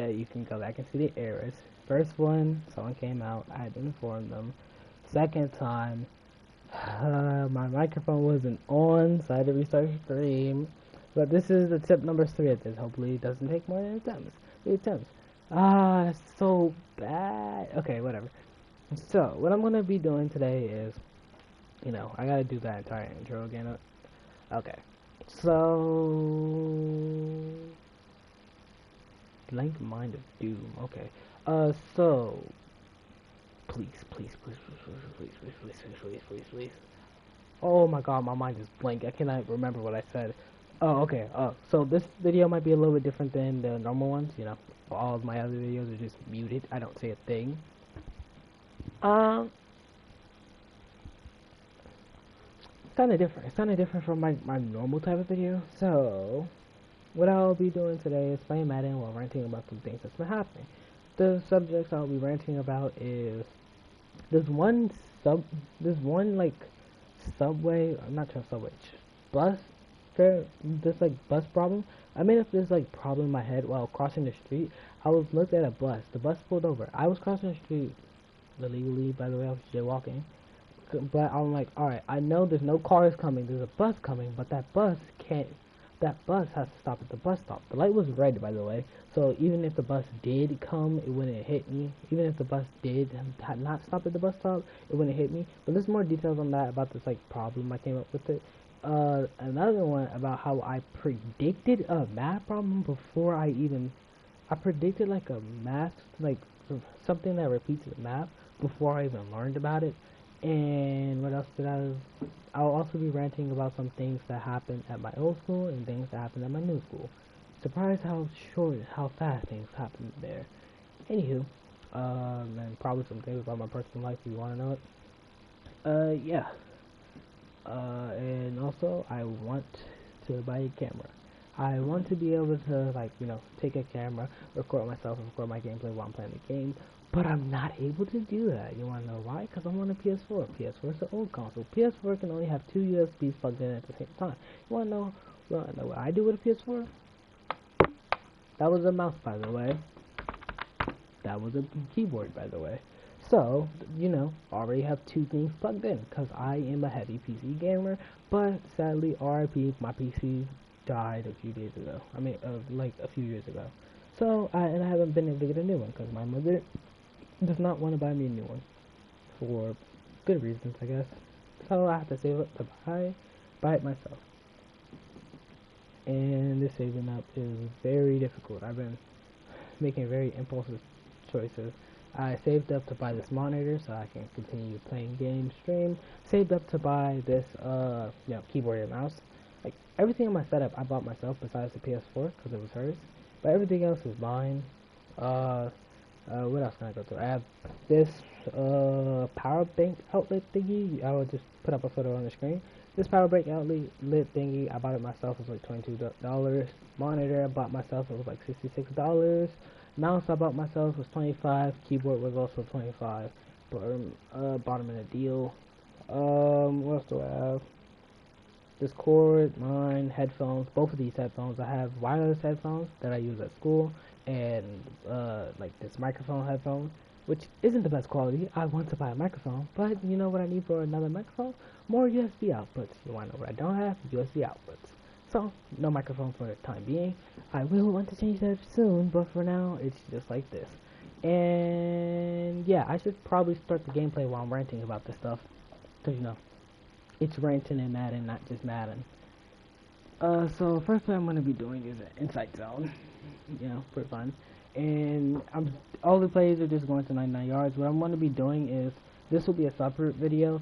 you can go back and see the errors. First one, someone came out, I had to inform them. Second time, my microphone wasn't on, so I had to restart stream. But this is the tip number 3 of this. Hopefully it doesn't take more than 3 attempts. Ah, that's so bad. Okay, whatever. So, what I'm gonna be doing today is, I gotta do that entire intro again. Okay. So, blank mind of doom. Okay. So, please, please, please, please, please, please, please, please, please, please, please. Oh my god, my mind is blank. I cannot remember what I said. Oh, okay. So this video might be a little bit different than the normal ones. All of my other videos are just muted. I don't say a thing. It's kind of different. It's kind of different from my normal type of video. So, what I'll be doing today is playing Madden while ranting about some things that's been happening. The subjects I'll be ranting about is there's one like subway. I'm not sure subway. Bus. This like bus problem. I made up this like problem in my head while crossing the street. I was looked at a bus. The bus pulled over. I was crossing the street illegally, by the way. I was jaywalking. But I'm like, alright, I know there's no cars coming. There's a bus coming, but that bus can't. That bus has to stop at the bus stop. The light was red, by the way. So even if the bus did come, it wouldn't hit me. Even if the bus did not stop at the bus stop, it wouldn't hit me. But there's more details on that about this like problem I came up with it. Another one about how I predicted a math problem before I predicted like a math, like something that repeats the math before I even learned about it. And what else did I'll also be ranting about some things that happened at my old school and things that happened at my new school. Surprised how fast things happened there. Anywho, and probably some things about my personal life if you want to know it. Yeah. And also, I want to buy a camera. I want to be able to, take a camera, record myself, and record my gameplay while I'm playing the game. But I'm not able to do that. You want to know why? Because I'm on a PS4. PS4 is an old console. PS4 can only have 2 USBs plugged in at the same time. You want to know what I do with a PS4? That was a mouse, by the way. That was a keyboard, by the way. So, already have 2 things plugged in, because I am a heavy PC gamer, but sadly, RIP, my PC died a few days ago. I mean, like a few years ago. So, I haven't been able to get a new one, because my mother does not want to buy me a new one, for good reasons, I guess. So, I have to save up to buy it myself. And this saving up is very difficult. I've been making very impulsive choices. I saved up to buy this monitor so I can continue playing games, stream. Saved up to buy this, keyboard and mouse. Like, everything in my setup I bought myself besides the PS4 because it was hers. But everything else is mine. What else can I go through? I have this, power bank outlet thingy. I will just put up a photo on the screen. This power bank outlet thingy, I bought it myself. It was like $22. Monitor I bought myself. It was like $66. Mouse I bought myself was $25. Keyboard was also $25. But bought them in a deal. What else do I have? This cord, mine, headphones. Both of these headphones. I have wireless headphones that I use at school, and like this microphone headphone, which isn't the best quality. I want to buy a microphone, but you know what I need for another microphone? More USB outputs. You want to know what I don't have? USB outputs. So, no microphone for the time being. I will want to change that soon, but for now, it's just like this. And yeah, I should probably start the gameplay while I'm ranting about this stuff. Because, it's ranting and Madden, not just Madden. So, first thing I'm going to be doing is an Insight Zone. For fun. And all the plays are just going to 99 yards. What I'm going to be doing is, this will be a separate video.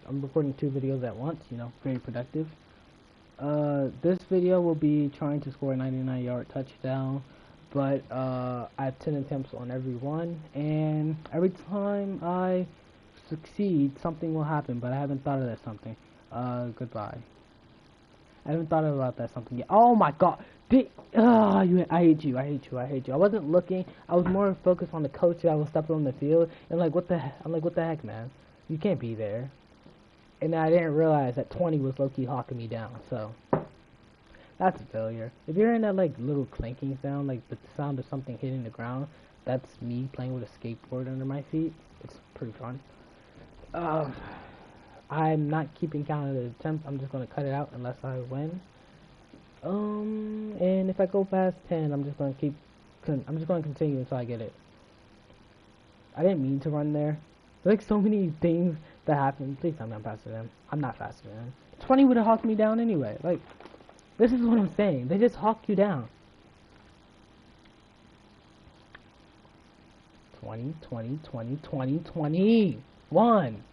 I'm recording 2 videos at once, very productive. This video will be trying to score a 99-yard touchdown, but I have 10 attempts on every one, and every time I succeed, something will happen, but I haven't thought of that something. Goodbye. I haven't thought about that something yet. Oh my god! I hate you. I wasn't looking. I was more focused on the coach that was stepping on the field, and what the heck, man? You can't be there. And I didn't realize that 20 was low-key hawking me down, so That's a failure. If you're in that like little clanking sound, like the sound of something hitting the ground, that's me playing with a skateboard under my feet. It's pretty fun. Uh, I'm not keeping count of the attempts. I'm just gonna cut it out unless I win. And if I go past 10, I'm just gonna I'm just gonna continue until I get it. I didn't mean to run there. There's like so many things that happen. Please tell me I'm faster than him. I'm not faster than him. 20 would have hawked me down anyway. Like, this is what I'm saying. They just hawk you down. 20, 20, 20, 20, 20. 1.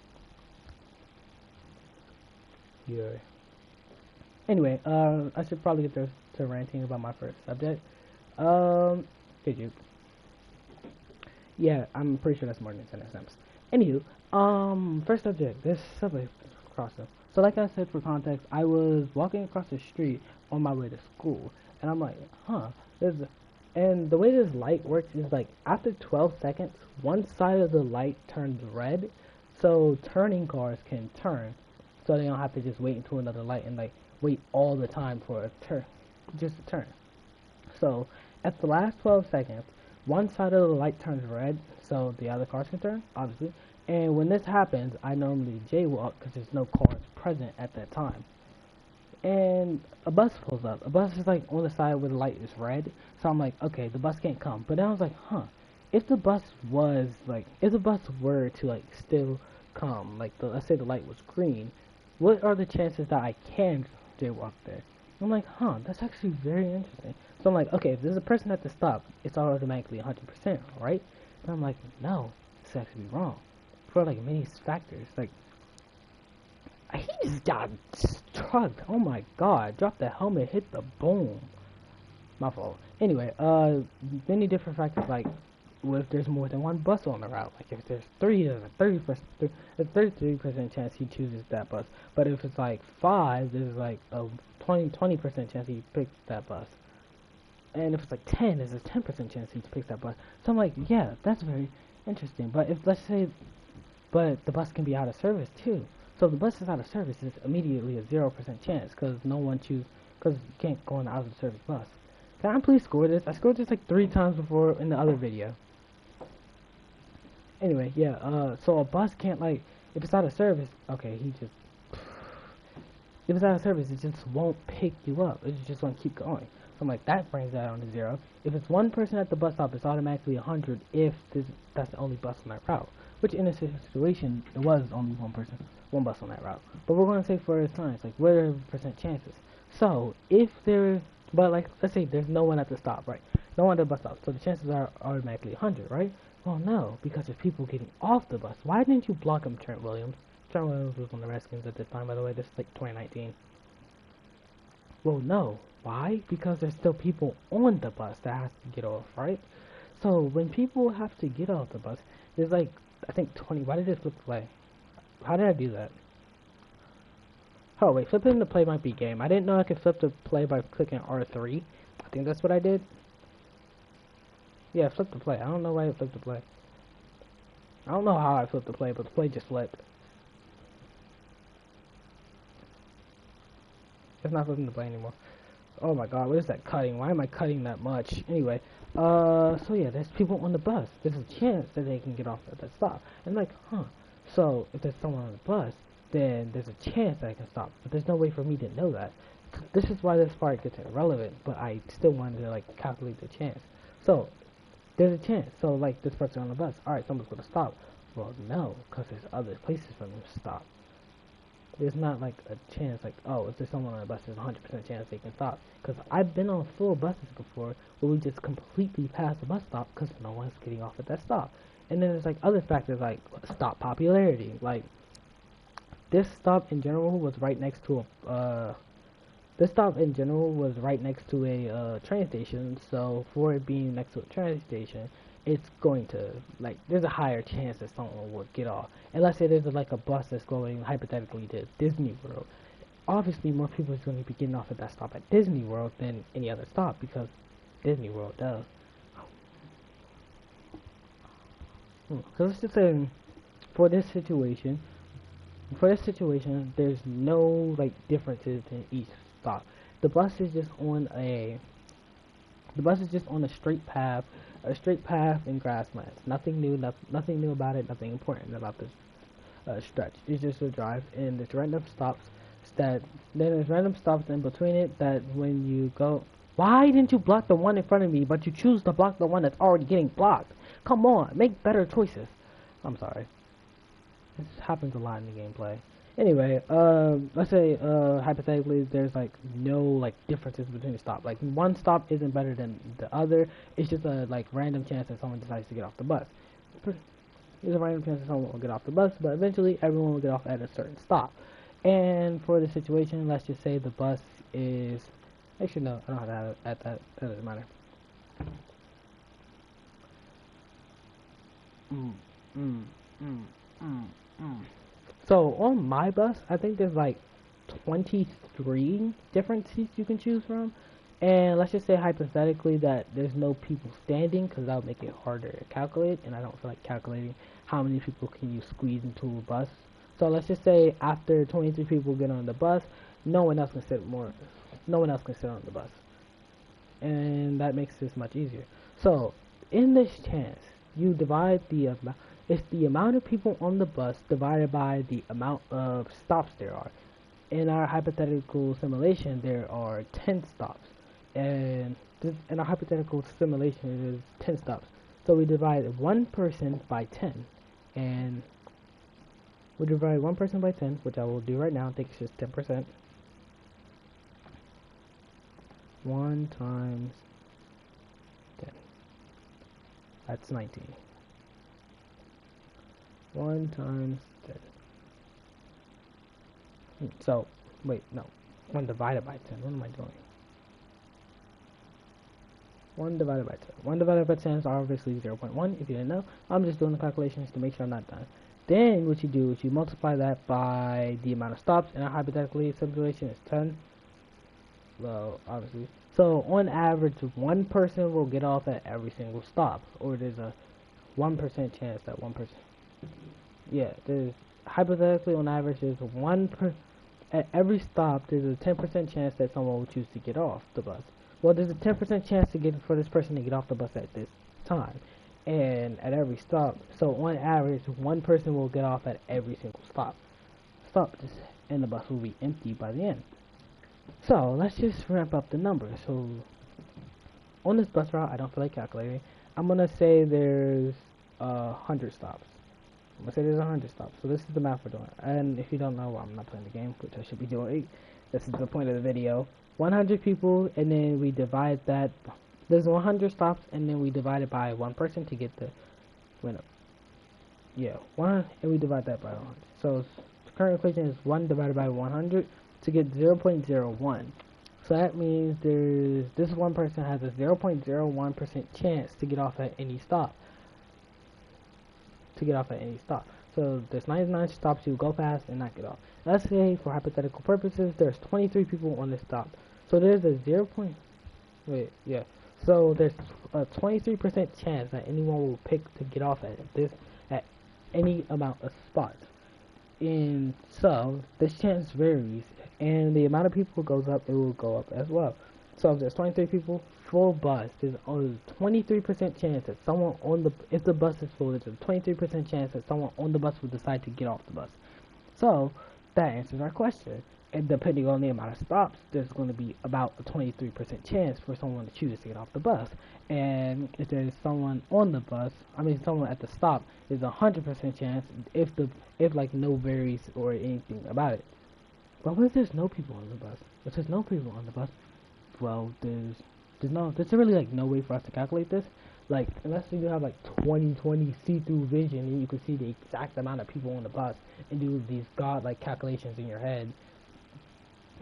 Yeah. Anyway, I should probably get to ranting about my first subject. Did you? Yeah, I'm pretty sure that's more than 10 attempts. Anywho, first subject, this subway crossing. So like I said, for context, I was walking across the street on my way to school, and I'm like, huh, and the way this light works is like, after 12 seconds, one side of the light turns red, so turning cars can turn, so they don't have to just wait until another light and like, wait all the time for a turn, just a turn. So, at the last 12 seconds, one side of the light turns red, so the other cars can turn, obviously. And when this happens, I normally jaywalk because there's no cars present at that time. And a bus pulls up. A bus is like on the side where the light is red, so I'm like, okay, the bus can't come. But then I was like, huh, if the bus were to like still come, like let's say the light was green, what are the chances that I can jaywalk there? I'm like, huh, that's actually very interesting. So I'm like, okay, if there's a person at the stop, it's automatically 100%, right? And I'm like, no, it's actually wrong. For like many factors, like, he just got struck. Oh my god, dropped the helmet, hit the boom. My fault. Anyway, many different factors, like, what if there's more than one bus on the route? Like, if there's three, there's a 33% chance he chooses that bus. But if it's like 5, there's like a 20% chance he picks that bus. And if it's like 10, there's a 10% chance he picks that bus. So I'm like, yeah, that's very interesting. But if, let's say, but the bus can be out of service too. So if the bus is out of service, it's immediately a 0% chance because because you can't go on the out of service bus. Can I please score this? I scored this like 3 times before in the other video. Anyway, yeah, so a bus can't, like, if it's out of service, okay, if it's out of service, it just won't pick you up. It just won't keep going. So I'm like, that brings that on to 0. If it's one person at the bus stop, it's automatically 100 if that's the only bus on that route. Which in this situation, it was only one bus on that route. But we're going to say for science, like, what are the percent chances? So, but like, let's say there's no one at the stop, right? No one at the bus stop, so the chances are automatically 100, right? Well, no, because there's people getting off the bus. Why didn't you block him, Trent Williams? Trent Williams was on the Redskins at this time, by the way. This is like 2019. Well, no. Why? Because there's still people on the bus that has to get off, right? So when people have to get off the bus, there's like, I think 20. Why did it flip the play? How did I do that? Oh, wait, flipping the play might be game. I didn't know I could flip the play by clicking R3. I think that's what I did. Yeah, flip the play. I don't know why I flipped the play. I don't know how I flipped the play, but the play just flipped. It's not flipping the play anymore. Oh my god, what is that cutting? Why am I cutting that much? Anyway, so yeah, there's people on the bus. There's a chance that they can get off at that stop. And like, huh. So, if there's someone on the bus, then there's a chance that I can stop. But there's no way for me to know that. This is why this part gets irrelevant, but I still wanted to, like, calculate the chance. So, there's a chance. So, like, this person on the bus, alright, someone's gonna stop. Well, no, because there's other places for them to stop. There's not, like, a chance, like, oh, if there's someone on the bus, there's a 100% chance they can stop. Because I've been on full buses before where we just completely pass the bus stop because no one's getting off at that stop. And then there's, like, other factors, like, stop popularity. Like, this stop in general was right next to a, train station, so for it being next to a train station, it's going to, like, there's a higher chance that someone would get off. And let's say there's, like, a bus that's going, hypothetically, to Disney World. Obviously, more people are going to be getting off at that stop at Disney World than any other stop, because Disney World does. So let's just say, for this situation, there's no, like, differences in each stop. the bus is just on a straight path in grasslands. Nothing new, nothing new about it. Nothing important about this stretch. It's just a drive, and there's random stops that then there's random stops in between it that when you go. Why didn't you block the one in front of me, but you choose to block the one that's already getting blocked? Come on, make better choices. I'm sorry. This happens a lot in the gameplay. Anyway, let's say, hypothetically, there's like no like differences between the stop. Like one stop isn't better than the other. It's just a like random chance that someone decides to get off the bus. There's a random chance that someone will get off the bus, but eventually everyone will get off at a certain stop. And for the situation, let's just say the bus is. Actually, no, I don't have to have it at that. That doesn't matter. So on my bus, I think there's like 23 different seats you can choose from. And let's just say hypothetically that there's no people standing, because that would make it harder to calculate, and I don't feel like calculating how many people can you squeeze into a bus. So let's just say after 23 people get on the bus, no one else can sit on the bus, and that makes this much easier. So in this chance, you divide it's the amount of people on the bus divided by the amount of stops there are. In our hypothetical simulation, there are 10 stops, and in our hypothetical simulation, it is 10 stops. So we divide one person by 10, and we divide one person by 10, which I will do right now. I think it's just 10%. 1 times 10. That's 19. 1 times 10. So, wait, no. 1 divided by 10. What am I doing? 1 divided by 10. 1 divided by 10 is obviously 0.1. If you didn't know, I'm just doing the calculations to make sure I'm not done. Then what you do is you multiply that by the amount of stops. And our hypothetically simulation is 10. Well, obviously. So on average, one person will get off at every single stop, or there's a 1% chance that one person. Yeah, there's hypothetically on average there's at every stop. There's a 10% chance that someone will choose to get off the bus. Well, there's a 10% chance for this person to get off the bus at this time, and at every stop. So on average, one person will get off at every single stop. And the bus will be empty by the end. So let's just ramp up the numbers. So on this bus route, I don't feel like calculating. I'm gonna say there's 100 stops. I'm gonna say there's 100 stops. So this is the math we're doing. And if you don't know, I'm not playing the game, which I should be doing. This is the point of the video. 100 people, and then we divide that. There's 100 stops, and then we divide it by one person to get the winner. Yeah, and we divide that by 100. So the current equation is 1 divided by 100. To get 0.01. So that means this one person has a 0.01% chance to get off at any stop. So there's 99 stops you go past and not get off. Let's say for hypothetical purposes there's 23 people on this stop. So there's a So there's a 23% chance that anyone will pick to get off at any amount of spots. And so this chance varies, and the amount of people goes up, it will go up as well. So if there's 23 people, full bus, there's only 23% chance that someone if the bus is full, there's a 23% chance that someone on the bus will decide to get off the bus. So that answers our question. And depending on the amount of stops, there's going to be about a 23% chance for someone to choose to get off the bus. And if there's someone on the bus, someone at the stop, there's a 100% chance if like no varies or anything about it. But what if there's no people on the bus? If there's no people on the bus, well, there's really like no way for us to calculate this. Like unless you have like 20/20 see-through vision and you can see the exact amount of people on the bus and do these godlike calculations in your head.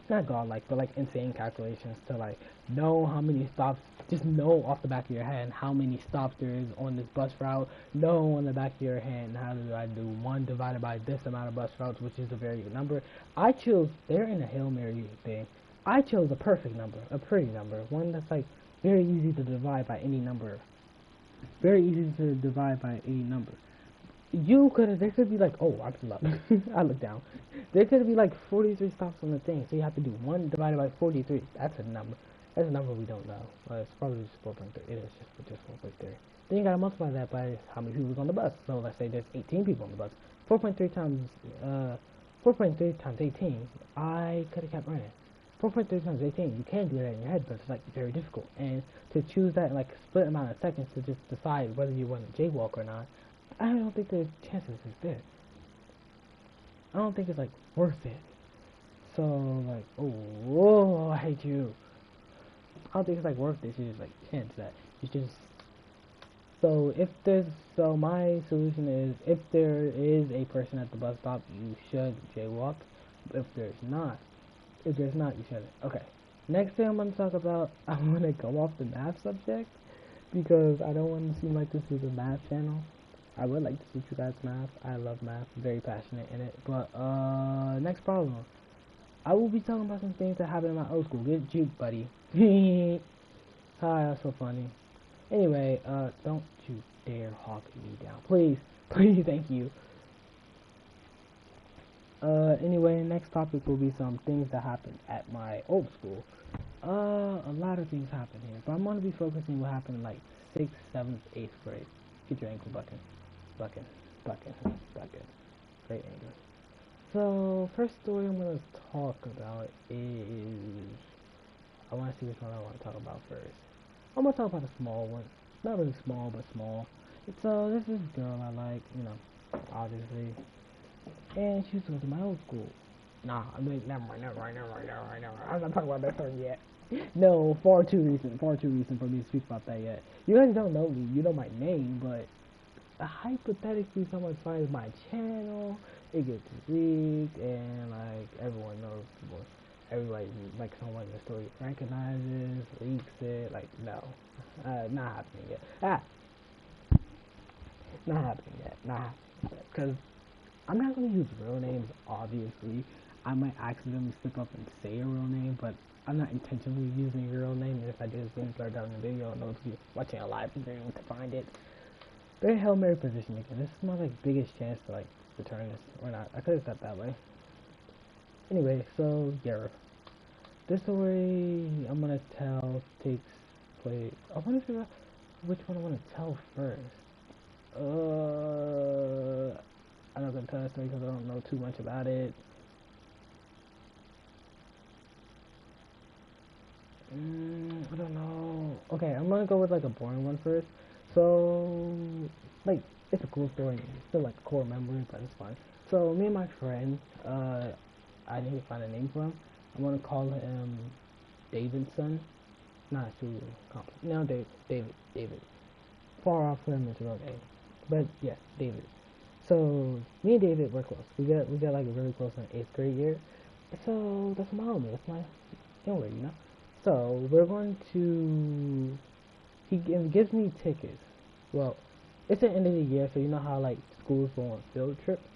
Not godlike, but like insane calculations to like know how many stops, just know off the back of your hand how many stops there is on this bus route, know on the back of your hand how do I do 1 divided by this amount of bus routes, which is a very good number. They're in a Hail Mary thing, I chose a perfect number, a pretty number, one that's like very easy to divide by any number. there could be like, oh, I look, I look down. There could be like 43 stops on the thing, so you have to do 1 divided by 43. That's a number. That's a number we don't know. It's probably just 4.3. It is just 4.3. Then you gotta multiply that by how many people is on the bus. So let's say there's 18 people on the bus. 4.3 times, 4.3 times 18. I could have kept running. 4.3 times 18. You can do that in your head, but it's like very difficult. And to choose that in like a split amount of seconds to just decide whether you want to jaywalk or not, I don't think the chances is there. I don't think it's like worth it. So like, oh, whoa, I hate you. I don't think it's like worth it. You just like chance that. You just so if there's so my solution is if there is a person at the bus stop, you should jaywalk. If there's not, you shouldn't. Okay. Next thing I'm gonna talk about, I'm gonna go off the math subject because I don't want to seem like this is a math channel. I would like to teach you guys math. I love math. I'm very passionate in it. But next problem. I will be talking about some things that happened in my old school. Get juked, buddy. Hi, that's so funny. Anyway, don't you dare hawk me down. Please. Please, thank you. Anyway, next topic will be some things that happened at my old school. A lot of things happened here, but I'm gonna be focusing what happened in like 6th, 7th, 8th grade. Get your ankle bucking. Bucking. Bucking. Bucking. Great anger. So, first story I'm gonna talk about is I wanna see which one I wanna talk about first. I'm gonna talk about a small one. Not really small, but small. It's this is a girl I like, obviously. And she used to go to my old school. Nah, I'm like, never mind. I'm not talking about that story yet. No, far too recent for me to speak about that yet. You guys don't know me, you know my name, but hypothetically someone finds my channel, it gets leaked, and like everyone knows, everybody, like someone in the story recognizes, leaks it, like no, not happening yet. Not happening yet, because I'm not gonna use real names, obviously. I might accidentally slip up and say a real name, but I'm not intentionally using a real name, and if I do, it's going to start down in the video, I'll know to be watching a live stream to find it. Very Hail Mary position again. This is my like biggest chance to like return this or not. I could have said that way. Anyway, so yeah, this story I'm gonna tell takes place. I want to figure out which one I want to tell first. I'm not gonna tell that story because I don't know too much about it. I don't know. Okay, I'm gonna go with like a boring one first. So, like, it's a cool story. It's still like a core memory, but it's fine. So, me and my friend, I need to find a name for him. I'm gonna call him Davidson. Not too complicated. No, David. Far off from his real name, but yeah, David. So, me and David were close. We got like really close in 8th grade year. So that's my homie. That's my anyway. So we're going to. He gives me tickets. Well, it's the end of the year, so you know how like schools go on field trips,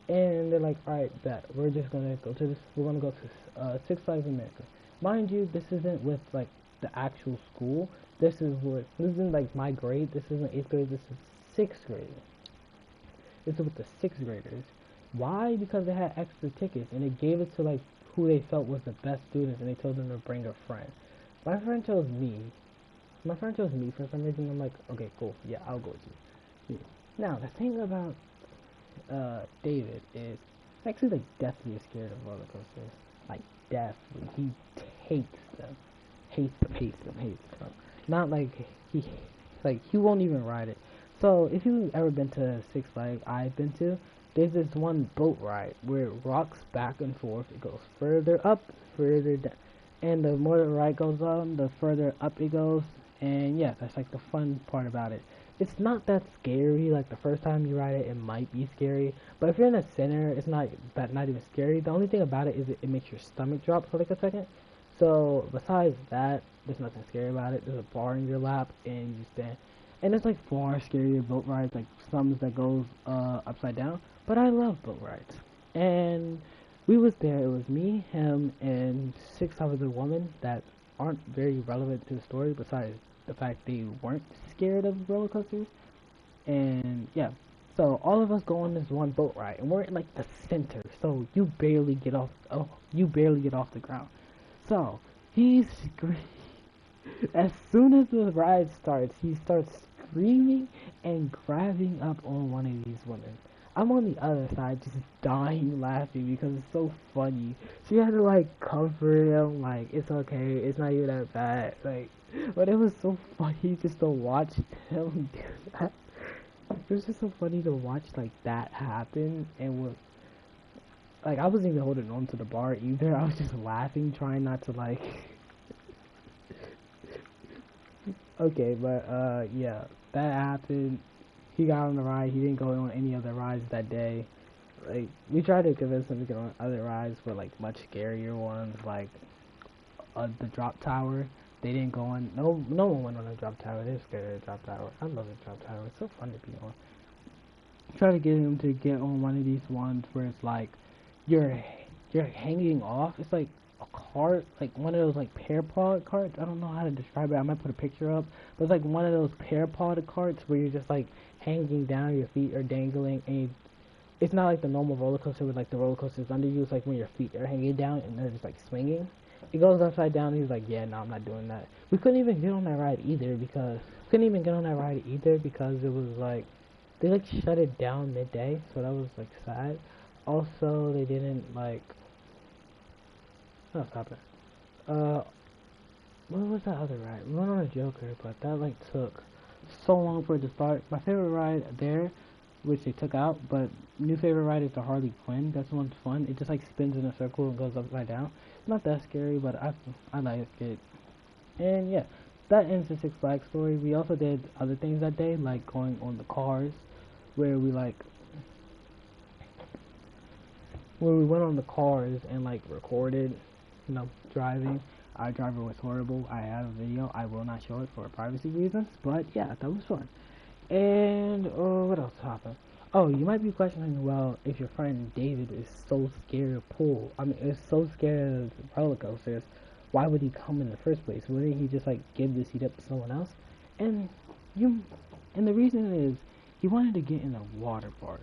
and they're like, all right, bet we're just gonna go to this. We're gonna go to Six Flags America. Mind you, this isn't with like the actual school. This isn't like my grade. This isn't 8th grade. This is 6th grade. This is with the 6th graders. Why? Because they had extra tickets and they gave it to like who they felt was the best students, and they told them to bring a friend. My friend chose me. My friend chose me for some reason. I'm like, okay, cool. Yeah, I'll go with you. Yeah. Now the thing about David is actually like deathly scared of roller coasters. Like deathly, he hates them, hates them. Not like he won't even ride it. So if you've ever been to Six Flags, I've been to. There's this one boat ride where it rocks back and forth. It goes further up, further down, and the more the ride goes on, the further up it goes. And yeah, that's like the fun part about it. It's not that scary. Like the first time you ride it, it might be scary, but if you're in the center, it's not even scary. The only thing about it is it makes your stomach drop for like a second. So besides that, there's nothing scary about it. There's a bar in your lap, and you stand. And it's like far scarier boat rides, like some that goes upside down. But I love boat rides. And we was there. It was me, him, and 6 other women that aren't very relevant to the story. Besides the fact they weren't scared of roller coasters. And yeah, So all of us go on this one boat ride, and we're in like the center. So you barely get off. Oh, you barely get off the ground. So he's screaming. As soon as the ride starts, he starts screaming and grabbing up on one of these women. I'm on the other side, just dying laughing because it's so funny. She had to like comfort him, like it's okay, it's not even that bad, like. But it was so funny just to watch him do that. It was just so funny to watch like that happen, and was like I wasn't even holding on to the bar either. I was just laughing, trying not to like. Okay, but yeah, that happened. He got on the ride. He didn't go on any other rides that day. Like we tried to convince him to get on other rides, but like much scarier ones, like the drop tower. They didn't go on. No one went on the drop tower. They're scared of the drop tower. I love the drop tower. It's so fun to be on. Try to get him to get on one of these ones where it's like you're you're hanging off. It's like a cart, like one of those like pear pod carts. I don't know how to describe it. I might put a picture up, but it's like one of those pear pod carts where you're just like hanging down, your feet are dangling, and it's not like the normal roller coaster with like the roller coasters under you. It's like when your feet are hanging down and they're just like swinging. It goes upside down. And he's like, yeah, no, I'm not doing that. We couldn't even get on that ride either because it was like they like shut it down midday, so that was like sad. Also, they didn't like. Oh, stop it. Uh, what was that other ride? We went on a Joker, but that like took so long for it to start. My favorite ride there, which they took out, but new favorite ride is the Harley Quinn. That's one's fun. It just like spins in a circle and goes upside down. Not that scary, but I like it. And yeah, that ends the Six Flags story. We also did other things that day, like going on the cars, where we like where we went on the cars and like recorded, driving. Our driver was horrible. I have a video. I will not show it for privacy reasons, but yeah, that was fun. And what else happened? Oh, you might be questioning, well, if your friend David is so scared of is so scared of roller coasters, why would he come in the first place? Wouldn't he just like give the seat up to someone else? And you, and the reason is he wanted to get in a water park.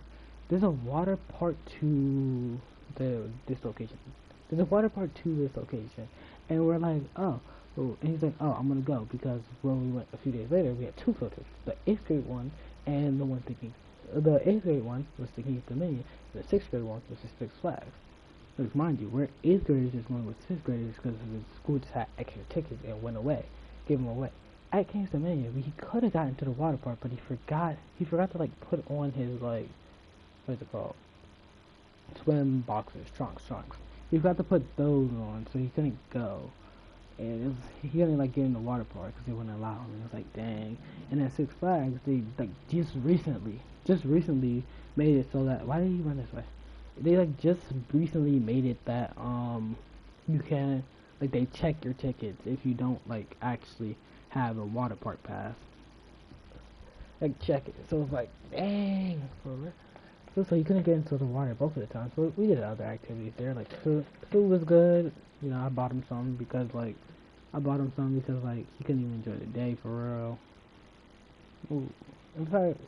There's a water park to this location. There's a water park to this location, and we're like, oh. And he's like, oh, I'm gonna go because when we went a few days later, we had two filters, the 8th grade one and the one thinking, the 8th grade one was thinking Dominion, the 6th grade one was Six Flags. Like, mind you, we're 8th graders just went with 6th graders because the school just had extra tickets and went away, gave them away. At King's Dominion, he could have gotten to the water park, but he forgot to like put on his like, what's it called? Swim boxers, trunks. He forgot to put those on, so he couldn't go. And it was, he couldn't like get in the water park because they wouldn't allow him. And it was like, dang. And at Six Flags, they like just recently made it so that, why did he run this way? They like just recently made it that you can like they check your tickets if you don't like actually have a water park pass. Like check it. So it's like, dang. So you couldn't get into the water both of the times. So we did other activities there. Like food was good. I bought him some because like he couldn't even enjoy the day for real. Ooh. In fact,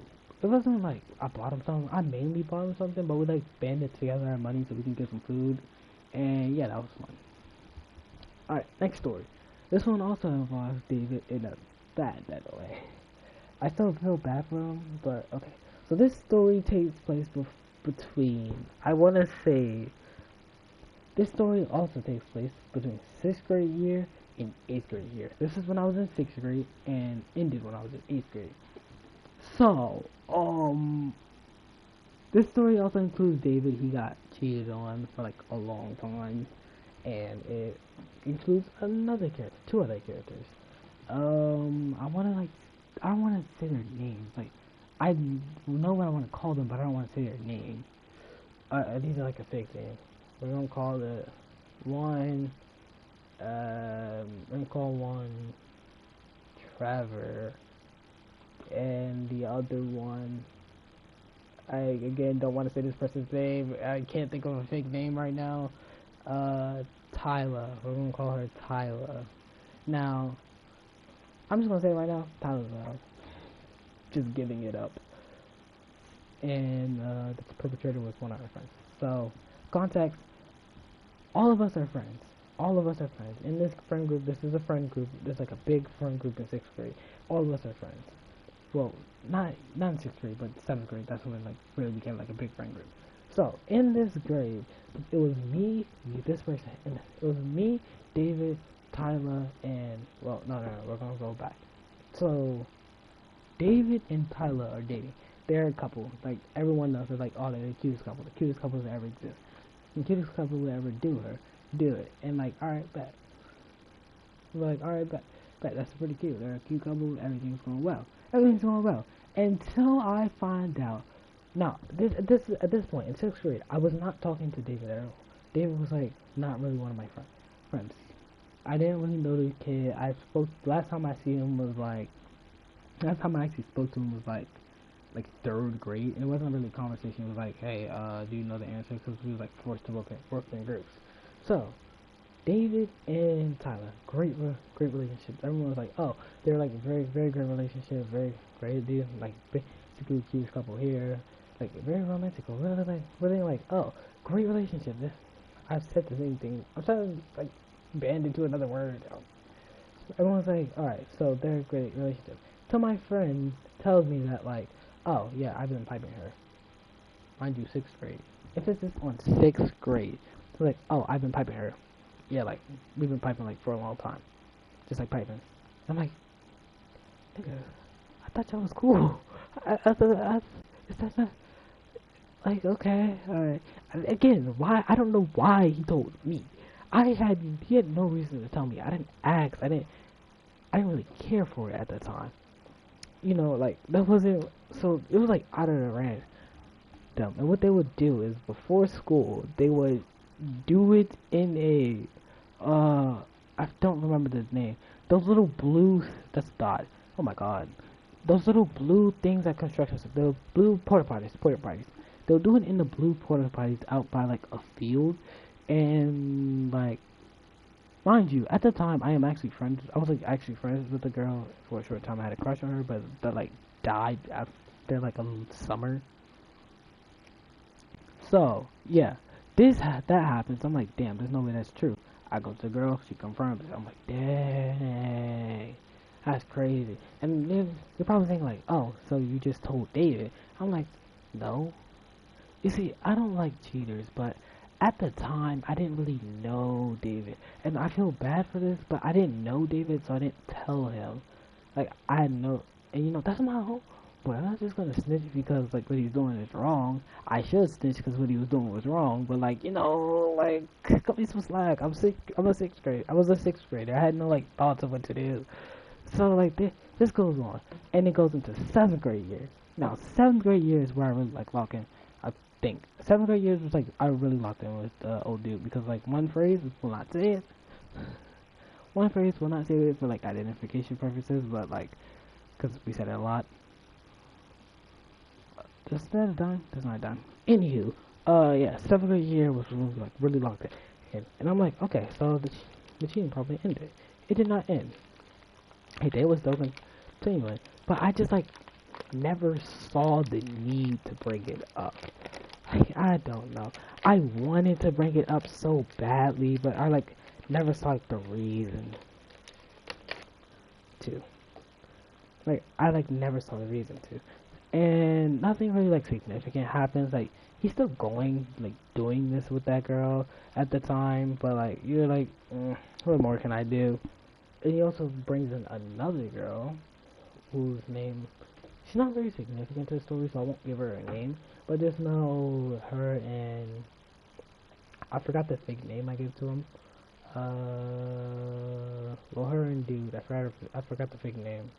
it wasn't like I bought him something. I mainly bought him something, but we like banded together our money so we can get some food. And yeah, that was fun. Alright, next story. This one also involves David in a bad way. I still feel bad for him, but okay. So this story takes place between, I want to say, this story also takes place between 6th grade year and 8th grade year. This is when I was in 6th grade and ended when I was in 8th grade. So, this story also includes David. He got cheated on for like a long time, and it includes two other characters. I don't want to say their names. Like, I know what I want to call them, but I don't want to say their name. These are like a fake name. We're gonna call it one. We're gonna call one Trevor, and the other one. I again don't want to say this person's name. I can't think of a fake name right now. Tyler. We're gonna call her Tyler. Now, I'm just gonna say it right now. Tyler's out. Just giving it up. and the perpetrator was one of our friends. So, context, all of us are friends. All of us are friends. In this friend group, this is a friend group. There's like a big friend group in 6th grade. All of us are friends. Well, not in 6th grade, but 7th grade. That's when it like really became like a big friend group. So in this grade, it was me, this person, and it was me, David, Tyler, and well, no, we're gonna go back. So David and Tyler are dating. They're a couple. Like everyone knows, they're like, oh, they're the cutest couple, the cutest couple that ever exist. The cutest couple will ever do it. And like, all right, bet. We're like, all right, bet. That's pretty cute. They're a cute couple. Everything's going well. Everything's going well. Until I find out. Now, this at this point in 6th grade, I was not talking to David at all. David was like not really one of my friends. I didn't really know the kid. I spoke last time I see him was like last time I actually spoke to him was like 3rd grade, and it wasn't really a conversation. It was like, hey, do you know the answer? Because we were like forced to work in groups. So David and Tyler, great relationship. Everyone was like, oh, they're like very great relationship, very great dude, like basically cute couple here, like very romantical, really like, oh, great relationship. I've said the same thing. I'm trying to like band into another word. Everyone's like, all right, so they're a great relationship. Till my friend tells me that like, oh yeah, I've been piping her. Mind you, 6th grade. Emphasis on 6th grade. So like, oh, I've been piping her. Yeah, like we've been piping like for a long time, just like piping. I'm like, nigga, I thought y'all was cool. I thought is that not like okay, alright. Again, why? I don't know why he told me. He had no reason to tell me. I didn't ask. I didn't really care for it at the time. You know, like that wasn't so. It was like out of the random. And what they would do is before school, they would do it in a I don't remember the name. Those little blue that's dot. Oh my god. Those little blue things at construction sites, the blue porta potties. They'll do it in the blue porta potties out by like a field, and like mind you, at the time I am actually friends. I was like actually friends with the girl for a short time. I had a crush on her, but that like died after like a summer. So yeah, that happens. I'm like, damn, there's no way that's true. I go to the girl, she confirms it. I'm like, dang, that's crazy. And then you're probably thinking like, oh, so you just told David? I'm like, no. You see, I don't like cheaters, but at the time I didn't really know David, and I feel bad for this, but I didn't know David, so I didn't tell him. Like I know, and you know that's my whole. But I'm not just gonna snitch because like what he's doing is wrong. I should snitch because what he was doing was wrong. But like you know, like cut me some slack. I'm a 6th grade. I was a 6th grader. I had no like thoughts of what to do. So like this goes on, and it goes into 7th grade year. Now 7th grade year is where I really like lock in. I think 7th grade years was like I really locked in with the old dude because like one phrase will not say it. One phrase will not say it for like identification purposes, but like because we said it a lot. Is that a dime? That's not a dime. Anywho, yeah, 7th grade year was really, like really locked in, and I'm like, okay, so the cheating probably ended. It did not end. Hey, they was still continuing, but I just like never saw the need to bring it up. Like, I don't know. I wanted to bring it up so badly, but I like never saw like the reason to. Like, I like never saw the reason to. And nothing really like significant happens. Like he's still going, like doing this with that girl at the time, but like you're like, what more can I do? And he also brings in another girl, whose name she's not very significant to the story, so I won't give her a name. But just know her and I forgot the fake name I gave to him. Well, her and dude, I forgot the fake name.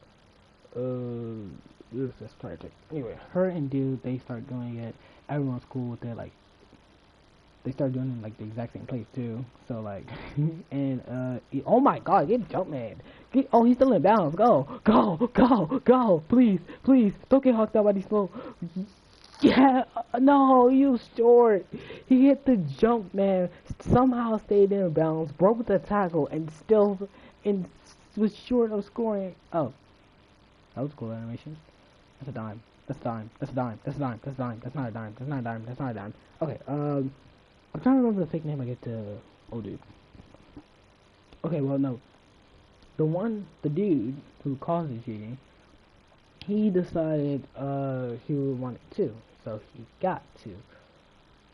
This is tragic. Anyway, her and dude, they start doing it. Everyone's cool with it. Like, they start doing it in, like, the exact same place, too. So, like, and, oh my god, get Jumpman. Oh, he's still in bounds. Go. Please. Don't get hooked up by these slow. Yeah, no, he was short. He hit the jump, man. Somehow stayed in bounds, broke the tackle, and was short of scoring. Oh. That was cool animation. That's a dime. That's a dime. That's a dime. That's a dime. That's a dime. That's not a dime. That's not a dime. That's not a dime. Okay, I'm trying to remember the fake name I get to old dude. Okay, well, no. The dude who caused the cheating, he decided, he would want it too. So he got to.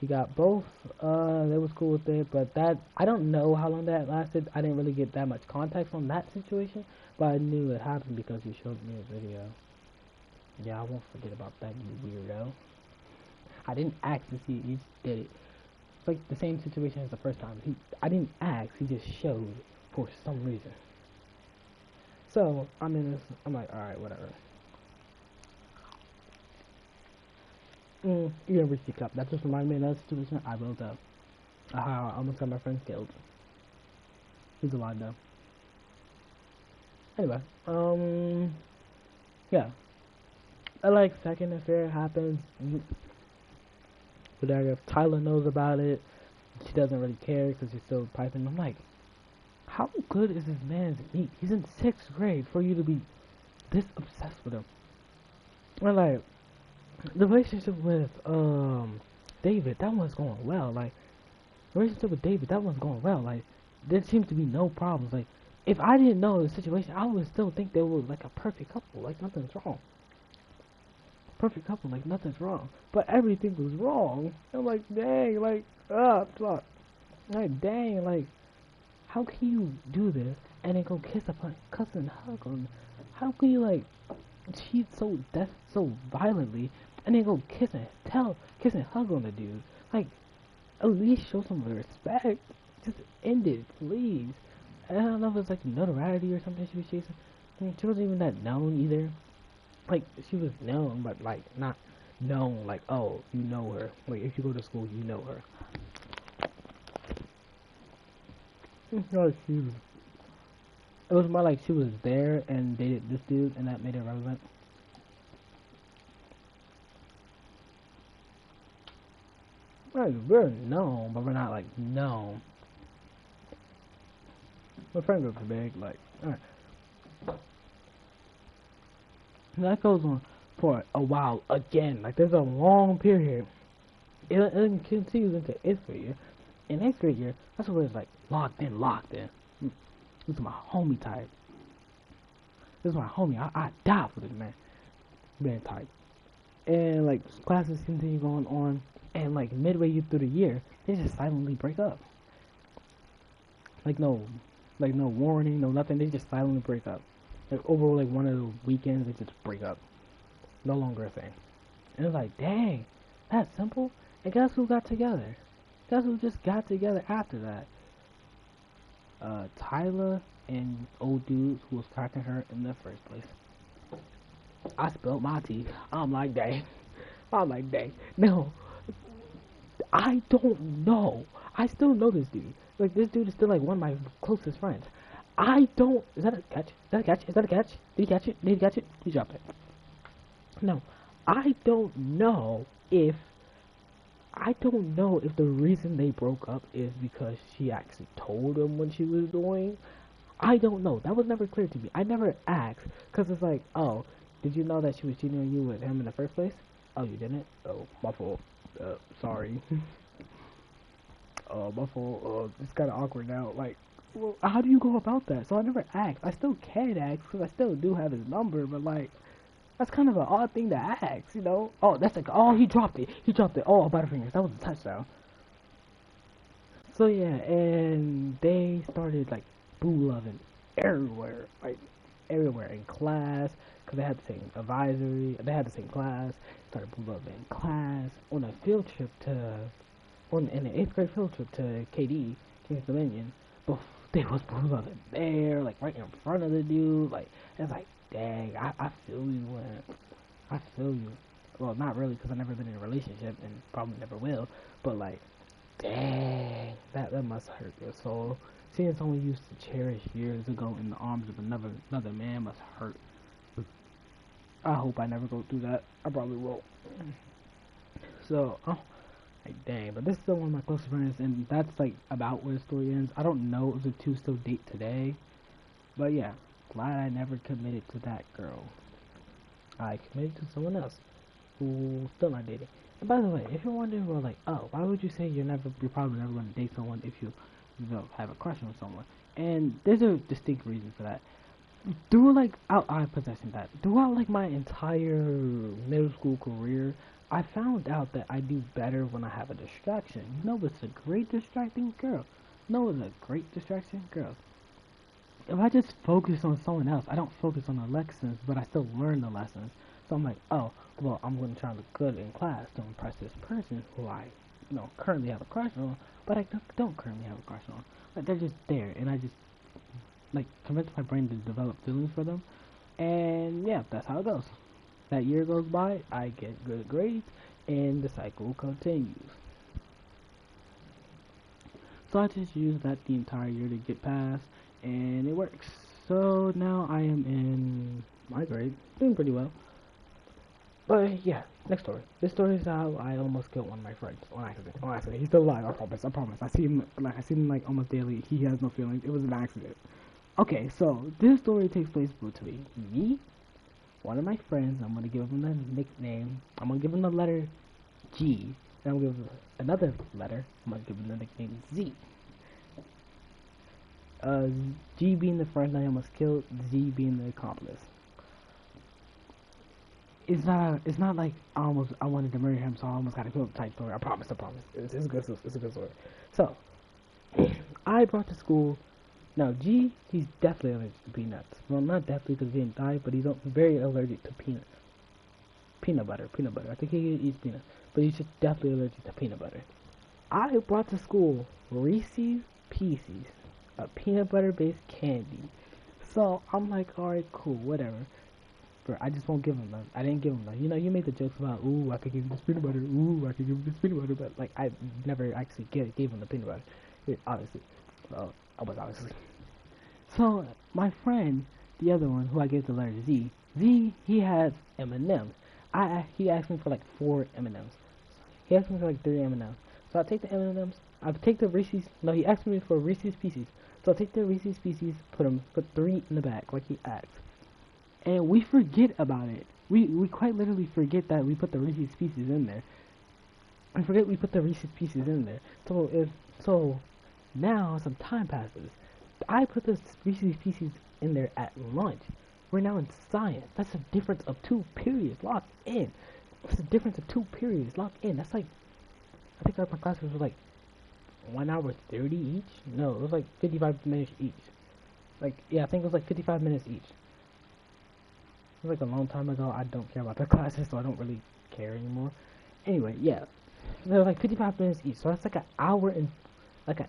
He got both, they was cool with it, but that, I don't know how long that lasted. I didn't really get that much context on that situation, but I knew it happened because he showed me a video. Yeah, I won't forget about that, you weirdo. I didn't ask to see it, he just did it. It's like the same situation as the first time. I didn't ask, he just showed for some reason. So, I'm in this, I'm like, alright, whatever. University Cup. That just reminded me of another situation I will tell. How I almost got my friend killed. He's alive though. Anyway, yeah. I like second affair happens. But if Tyler knows about it, she doesn't really care because she's still piping. I'm like, how good is this man's meat? He's in 6th grade for you to be this obsessed with him. And like, the relationship with David, that one's going well. Like, the relationship with David, that one's going well. Like, there seems to be no problems. Like, if I didn't know the situation, I would still think they were like a perfect couple. Like, nothing's wrong. Perfect couple, like nothing's wrong. But everything was wrong. I'm like, dang, like, fuck. Like, dang, like, how can you do this and then go cuss and hug on? How can you like cheat so violently and then go kiss and hug on the dude? Like, at least show some respect. Just end it, please. I don't know if it's like notoriety or something she was chasing. I mean, she wasn't even that known either. Like, she was known, but like not known. Like, oh, you know her. Like, if you go to school, you know her. No, it was more like she was there and dated this dude, and that made it relevant. Like, we're known, but we're not like known. My friend groups are big, like, alright. That goes on for a while again. Like, there's a long period. It continues into 8th grade year. In 8th grade year, that's where it's like locked in. This is my homie type. This is my homie. I die for this man type. And like, classes continue going on, and like midway through the year, they just silently break up. Like no warning, no nothing. They just silently break up. Like over like one of the weekends, they just break up. No longer a thing. And it's like, dang, that's simple. And guess who got together? Guess who just got together after that? Tyler and old dudes who was cracking her in the first place. I spilled my tea. I'm like, dang. No, I don't know. I still know this dude. Like, this dude is still like one of my closest friends. I don't. Is that a catch? Is that a catch? Is that a catch? Did he catch it? Did he catch it? He dropped it. No, I don't know if the reason they broke up is because she actually told him what she was doing. I don't know. That was never clear to me. I never asked, because it's like, oh, did you know that she was cheating on you with him in the first place? Oh, you didn't? Oh, my fault. Sorry. My fault. It's kind of awkward now. Like, well, how do you go about that? So I never asked. I still can ask, because I still do have his number, but like, that's kind of an odd thing to ask, you know? Oh, that's like, oh, he dropped it. Oh, Butterfingers. That was a touchdown. So yeah, and they started like boo loving everywhere, like everywhere in class, because they had the same advisory, they had the same class. Started boo loving in class on a field trip in an 8th grade field trip to King's Dominion. But they was boo loving there, like right in front of the dude. Like, it's like, dang, I feel you, man. I feel you. Well, not really, because I've never been in a relationship and probably never will. But like, dang, that must hurt your soul. Seeing someone you used to cherish years ago in the arms of another man must hurt. I hope I never go through that. I probably will. So, like, dang, but this is still one of my closest friends, and that's like about where the story ends. I don't know if the two still date today, but yeah, glad I never committed to that girl. I committed to someone else. who's still not dating. And by the way, if you're wondering, well, like, oh, why would you say you're probably never going to date someone if you have a crush on someone? And there's a distinct reason for that. I possessing that. Throughout like my entire middle school career, I found out that I do better when I have a distraction. You know what's a great distracting girl? You know what's a great distraction? Girls. If I just focus on someone else, I don't focus on the lessons, but I still learn the lessons. So I'm like, oh, well, I'm going to try to look good in class to impress this person who I, currently have a crush on, but I don't currently have a crush on. Like, they're just there, and I just, like, convince my brain to develop feelings for them. And, yeah, that's how it goes. That year goes by, I get good grades, and the cycle continues. So I just use that the entire year to get past, and it works. So now I am in my grade, doing pretty well. But yeah, next story. This story is how I almost killed one of my friends on accident. On accident. He's still alive. I promise. I promise. I see him like almost daily. He has no feelings. It was an accident. Okay, so this story takes place between me, one of my friends. I'm gonna give him the nickname. I'm gonna give him the letter G. And I'm gonna give him another letter. I'm gonna give him the nickname Z. G being the friend I almost killed. Z being the accomplice. It's not like I wanted to murder him, so I almost got to kill him type story. I promise. It's a good story. So I brought to school. Now G, he's definitely allergic to peanuts. Well, not definitely because he didn't die, but he's very allergic to peanut butter. I think he eats peanuts, but he's just definitely allergic to peanut butter. I brought to school Reese's Pieces, a peanut butter based candy. So I'm like, alright, cool, whatever. I just won't give him none. I didn't give him none. You made the jokes about, ooh, I could give him this peanut butter. Ooh, I could give him this peanut butter. But, like, I never actually gave him the peanut butter. Obviously. Well, I was obviously. So, my friend, the other one, who I gave the letter Z, he has M&M's. He asked me for, like, 4 M&M's. He asked me for, like, 3 M&M's. So, I take the M&M's. I take the Reese's. No, he asked me for Reese's Pieces. So, I take the Reese's Pieces, put 3 in the bag, like he asked. And we forget about it. We quite literally forget that we put the Reese's Pieces in there. I forget we put the Reese's Pieces in there. So now some time passes. I put the Reese's Pieces in there at lunch. We're now in science. That's a difference of 2 periods locked in. That's a difference of 2 periods locked in. That's like, I think my classes were like 1 hour 30 each. No, it was like 55 minutes each. Like, yeah, I think it was like 55 minutes each. It was like a long time ago. I don't care about the classes, so I don't really care anymore. Anyway, yeah, they're like 55 minutes each, so that's like an hour and 50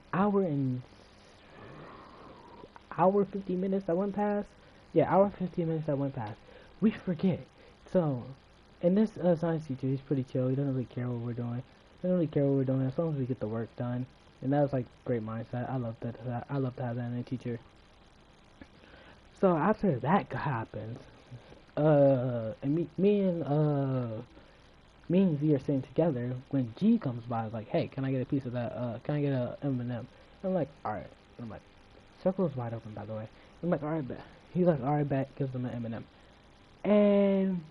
minutes that went past. Yeah, hour 50 minutes that went past. We forget. So, and this science teacher, he's pretty chill. He doesn't really care what we're doing. He doesn't really care what we're doing as long as we get the work done. And that was like great mindset. I love that. I love to have that in a teacher. So after that happens. And me and Z are sitting together when G comes by, like, hey, can I get a piece of that, can I get a M&M? I'm like, alright. I'm like, circle's wide open, by the way. I'm like, alright, bet. He's like, alright, bet, gives him an M&M. And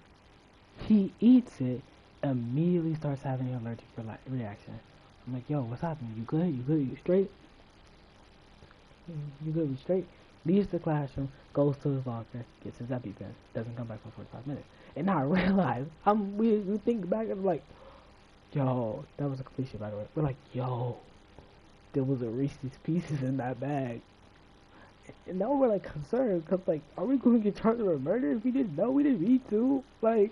he eats it, immediately starts having an allergic reaction. I'm like, yo, what's happening? You good? You straight? You good? You straight? Leaves the classroom, goes to his locker, gets his EpiPen, doesn't come back for 45 minutes. And now I realize, we think back and I'm like, yo, that was a cliche by the way. We're like, yo, there was a Reese's Pieces in that bag. And now we're like concerned, cause like, are we going to get charged with murder if we didn't know? We didn't mean to. Like,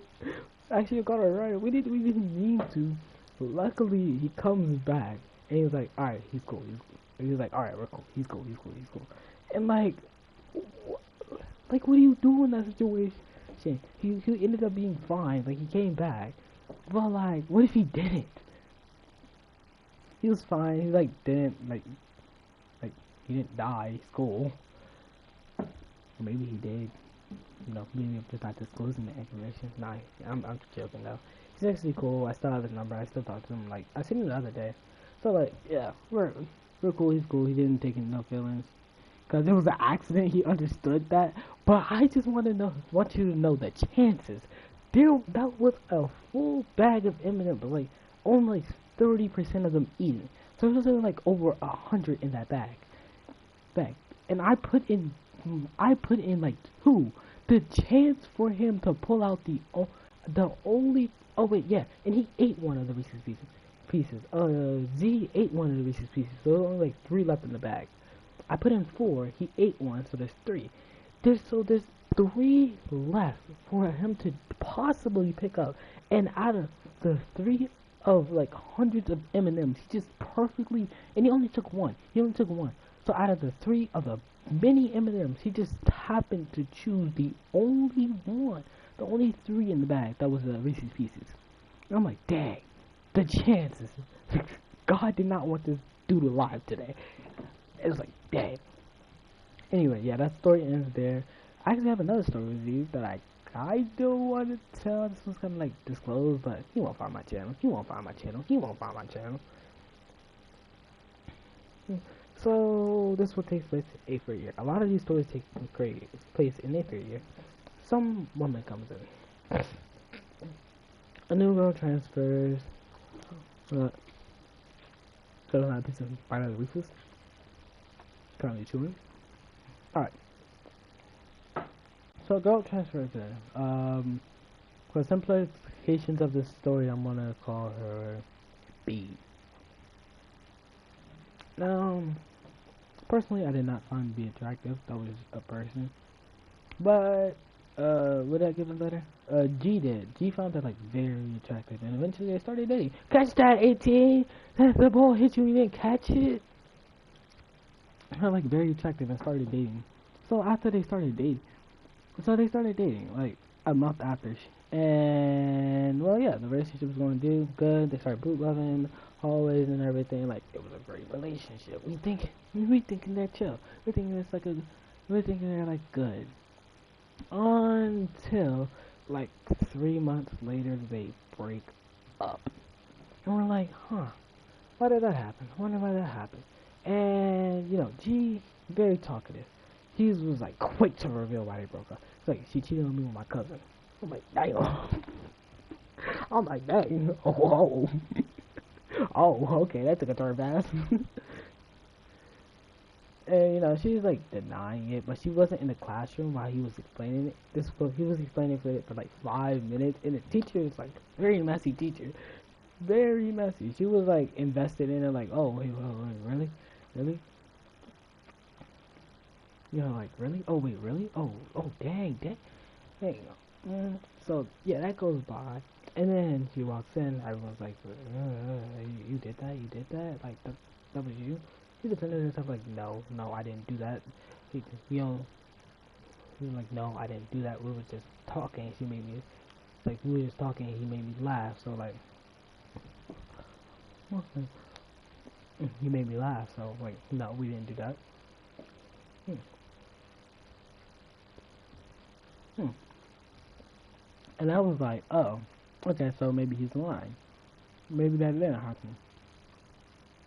actually got it right. We didn't mean to. But luckily, he comes back and he's like, alright, he's cool. And he's like, alright, we're cool. He's cool. And like, what do you do in that situation? He ended up being fine. Like, he came back. But like, what if he didn't? He was fine. He like didn't he didn't die. He's cool. Or maybe he did. Maybe I'm just not disclosing the information. Nah, I'm just joking though. He's actually cool. I still have his number. I still talk to him. Like, I seen him the other day. So like, yeah, we're cool. He's cool. He didn't take no feelings. Because it was an accident, he understood that. But I just want you to know the chances. that was a full bag of M&Ms, but like only like 30% of them eaten. So there was only like over 100 in that bag, and I put in like two. The chance for him to pull out the only, oh wait, yeah, and he ate one of the Reese's pieces. Z ate one of the Reese's pieces, so there were only like three left in the bag. I put in four, he ate one, so there's three. There's three left for him to possibly pick up, and out of the three of like hundreds of M&Ms, he just perfectly, and he only took one. He only took one. So out of the three of the many M&Ms, he just happened to choose the only one, the only three in the bag that was the Reese's Pieces. And I'm like, dang, the chances. God did not want this dude alive today. It was like, dang. Anyway, yeah, that story ends there. I actually have another story with you that I don't want to tell. This one's kind of like disclosed, but he won't find my channel. He won't find my channel. He won't find my channel. So this will take place in 8th grade year. A lot of these stories take place in 8th grade year. Some woman comes in. A new girl transfers. Girl not a piece of bite out of the Reese's. Currently chewing. Alright. So girl transfers in. For simplifications of this story, I'm gonna call her B. Now, personally, I did not find B attractive. That was a person. But, would I give it better? G did. G found that, like, very attractive. And eventually they started dating. Catch that, 18! The ball hit you, you didn't catch it! Her, like, very attractive and started dating. So, after they started dating, like, a month after. And, well, yeah, the relationship was going to do good. They started boot loving hallways and everything. Like, it was a great relationship. We thinking they're chill. We're thinking they're, like, good. Until, like, 3 months later, they break up. And we're like, huh, why did that happen? I wonder why that happened. And, you know, G, very talkative. He was, like, quick to reveal why they broke up. It's like, she cheated on me with my cousin. I'm like, damn. I'm like, dang. Oh, oh, okay, that took a turn fast. And, you know, she was, like, denying it, but she wasn't in the classroom while he was explaining it. He was explaining it for, like, 5 minutes, and the teacher was, like, very messy teacher. Very messy. She was, like, invested in it, like, oh, wait, really? Really? You know, like, really? Oh, wait, really? Oh, dang. So, yeah, that goes by. And then she walks in, everyone's like, you did that? Like, that was you? He defended himself like, no, I didn't do that. He was like, no, I didn't do that. We were just talking. He made me laugh. So like, he made me laugh. So like, no, we didn't do that. And I was like, oh, okay, so maybe he's lying. Maybe that didn't happen.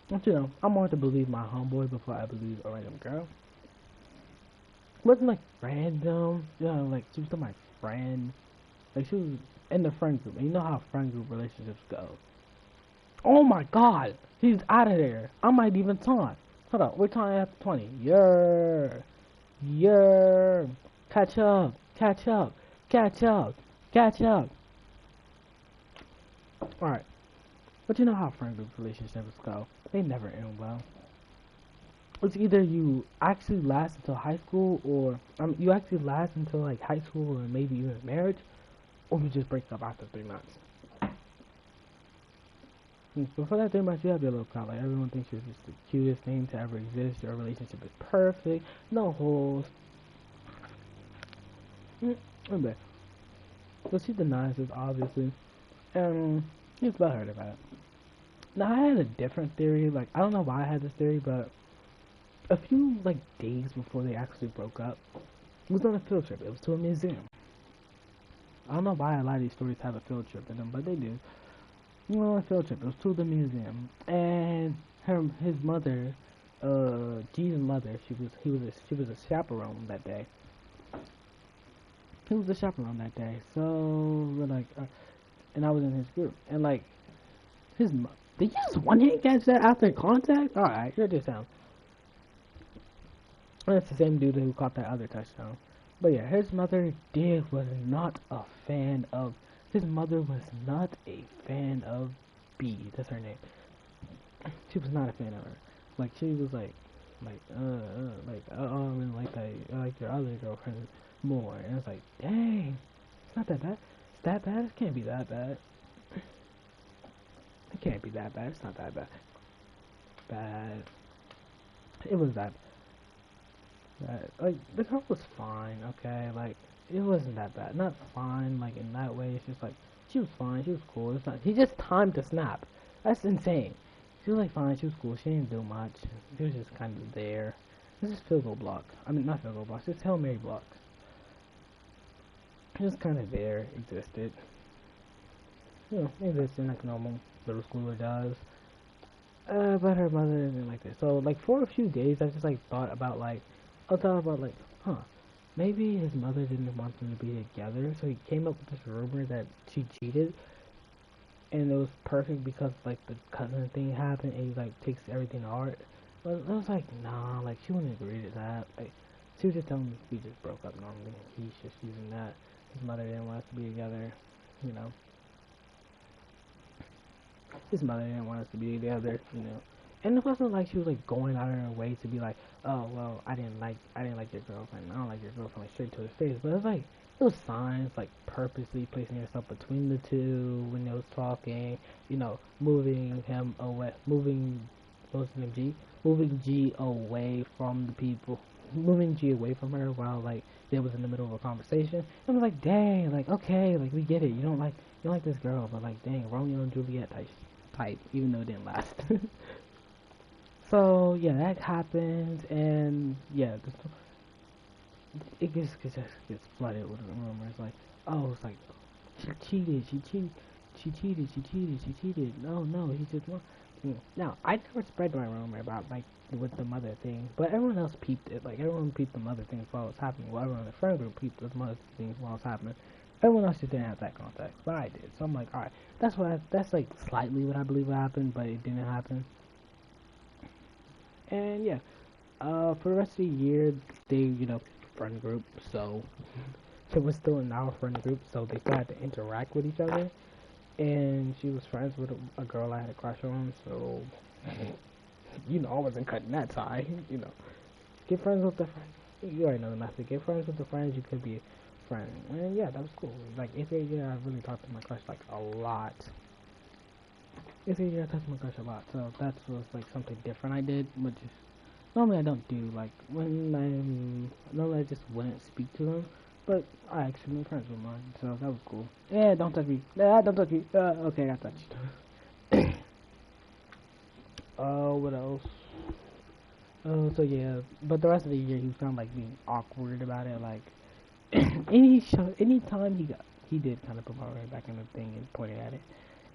But you know, I'm more to believe my homeboy before I believe a random girl. It wasn't like random, you know, like she was my friend. Like she was in the friend group, and you know how friend group relationships go. Oh my god, he's out of there. I might even taunt. Hold up, we're taunting after 20. Yeah. Catch up. Alright. But you know how friend group relationships go. They never end well. It's either you actually last until high school, or you actually last until like high school, or maybe even marriage, or you just break up after 3 months. Before that 3 months, you have your little crowd. Like everyone thinks you're just the cutest thing to ever exist. Your relationship is perfect, no holes. Okay. So she denies this, obviously, and he's butthurt about it. Now I had a different theory. Like I don't know why I had this theory, but a few like days before they actually broke up, it was on a field trip. It was to a museum. I don't know why a lot of these stories have a field trip in them, but they do. We went on a field trip. It was to the museum, and his mother, G's mother, she was a chaperone that day. he was the chaperone that day. So we're like, and I was in his group, and like his did you just one hand catch that after contact? All right, you're just down. And it's the same dude who caught that other touchdown. But yeah, his mother was not a fan of. His mother was not a fan of B. That's her name. She was not a fan of her. Like she was I really like that. I like your other girlfriend more. And it's like, dang, it's not that bad. It's that bad. It can't be that bad. It can't be that bad. It's not that bad. Bad. It was that. Bad. Like the girl was fine. Okay, like it wasn't that bad. Not fine. Like in that way. It's just like she was fine. She was cool. It's not. He just timed to snap. That's insane. She was like fine, she was cool, she didn't do much. She was just kind of there. This is field goal block. I mean, not field goal blocks, it's Hail Mary blocks. Just kind of there, existed. You know, existed like a normal little schooler does. But her mother isn't like this. So, like, for a few days, I just, like, I thought about, like, huh, maybe his mother didn't want them to be together, so he came up with this rumor that she cheated, and it was perfect because like the cousin thing happened and he like takes everything to heart. But I was like, nah, like she wouldn't agree to that. Like she was just telling me we just broke up normally. He's just using that. His mother didn't want us to be together, you know. His mother didn't want us to be together, you know. And it wasn't like she was like going out of her way to be like, oh well, I didn't like your girlfriend. I don't like your girlfriend, like straight to his face. But it was like it was signs like purposely placing yourself between the two when they was talking, you know, moving him away, what's his name, G, moving G away from the people, moving G away from her while like they was in the middle of a conversation. And I was like, dang, like okay, like we get it. You don't like this girl, but like dang, Romeo and Juliet type, even though it didn't last. So yeah, that happens, and yeah, just gets flooded with rumors like, oh, it's like she cheated, she cheated. No, no, he just won. Now I never spread my rumor about like with the mother thing, but everyone else peeped it. Like everyone peeped the mother thing while it was happening. Well, everyone in the friend group peeped the mother thing while it was happening. Everyone else just didn't have that contact, but I did. So I'm like, all right, that's like slightly what I believe happened, but it didn't happen. And yeah, for the rest of the year, they, you know, friend group, so it was still in our friend group, so they still had to interact with each other. And she was friends with a girl I had a crush on, so, you know, I wasn't cutting that tie, you know. Get friends with the friends. You already know the method. Get friends with the friends you could be a friend. And yeah, that was cool. Like, 8th grade year, I really talked to my crush, like, a lot. 8th grade year, I talked to my crush a lot, so that was, like, something different I did, which is normally I don't do, like, normally I just wouldn't speak to them, but I actually been friends with mine, so that was cool. Yeah, don't touch me. Don't touch me. Okay, I touched. What else? Oh, so yeah, but the rest of the year he was kind of like being awkward about it, like, anytime he did kind of put my right back in the thing and pointed at it,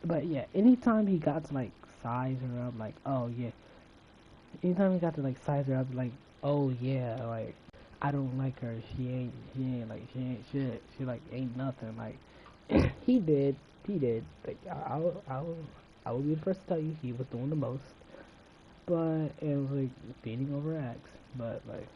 but yeah, anytime he got to like size her up, like, oh yeah, anytime he got to like size her up, like, oh yeah, like I don't like her. She ain't shit. She like ain't nothing. Like he did. Like I will be the first to tell you he was doing the most, but it was like beating over X. But like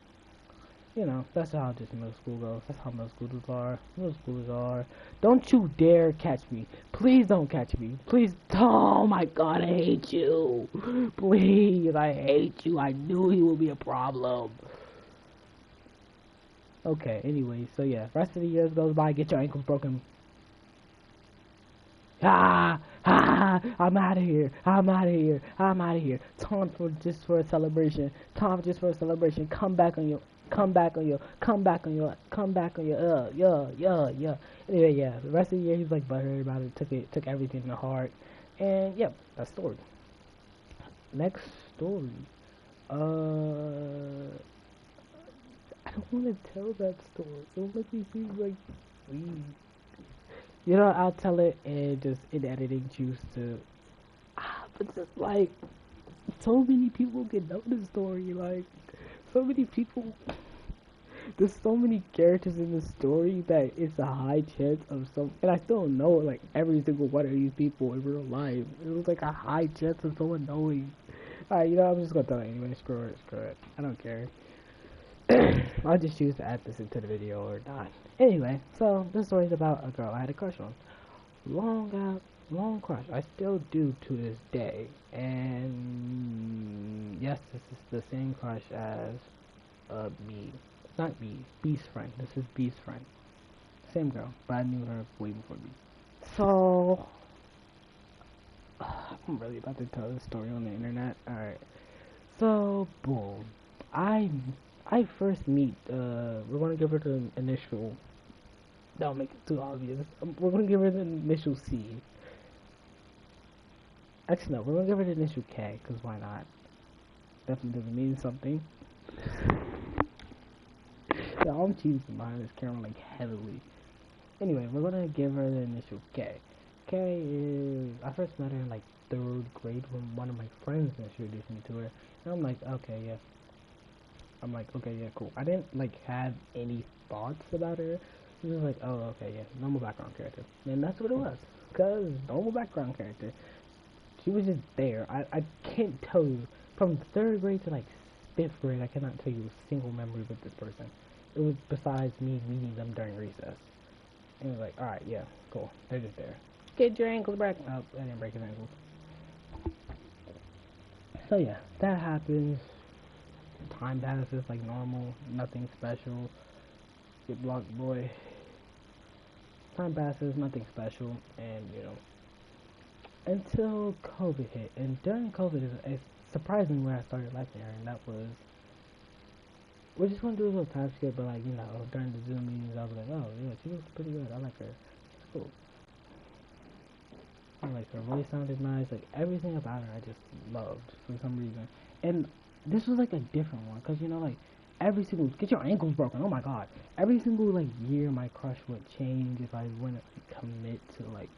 you know, that's how just middle school goes. That's how middle schoolers are. Middle schoolers are. Don't you dare catch me. Please don't catch me. Please. Oh my god, I hate you. Please, I hate you. I knew he would be a problem. Okay, anyway, so yeah, rest of the years goes by, get your ankles broken. I'm out of here. I'm out of here. I'm out of here. Time for just for a celebration. Time just for a celebration. Come back on your. Come back on your. Come back on your. Come back on your. Yeah. Anyway, yeah. The rest of the year, he was like butthurt about it. Took everything to heart. And yep, that's story. Next story. I don't want to tell that story. Don't make me feel like. Please. You know, I'll tell it and just in editing choose to. But just like so many people can know the story. Like so many people. There's so many characters in the story that it's a high chance of some, and I still don't know like every single one of these people in real life. It was like a high chance of someone knowing. Alright, I'm just gonna tell it anyway. Screw it, screw it. I don't care. I'll just choose to add this into the video or not. Anyway, so this story is about a girl I had a crush on. Long crush. I still do to this day. And yes, this is the same crush as me. Not me, B's friend. This is B's friend. Same girl, but I knew her way before me. So I'm really about to tell this story on the internet. Alright. So boom. I first meet we're gonna give her the initial, don't make it too obvious. We're gonna give her the initial C. Actually no, we're gonna give her the initial K, cause why not? Definitely doesn't mean something. Yeah, I'm cheesing behind this camera like heavily. Anyway, we're gonna give her the initial K. K is, I first met her in like 3rd grade when one of my friends introduced me to her. And I'm like, okay, yeah. Cool. I didn't like have any thoughts about her. It was like, oh, okay, yeah, normal background character. And that's what it was. Cause normal background character. She was just there. I can't tell you, from 3rd grade to like 5th grade, I cannot tell you a single memory with this person. It was besides me meeting them during recess. And it was like, alright, yeah, cool. They're just there. Get your ankles back. Oh, I didn't break his ankles. So yeah, that happens. Time passes like normal. Nothing special. Get blocked, boy. Time passes, nothing special. And, until COVID hit. And during COVID, it's surprising where I started liking her. And that was, we're just gonna do a little time skip, but like, during the Zoom meetings, I was like, oh, yeah, she looks pretty good. I like her. She's cool. Like, her voice sounded nice. Like, everything about her I just loved for some reason. And this was like a different one, because, like, every single, get your ankles broken, oh my god. Every single, like, year my crush would change if I wouldn't like, commit to, like,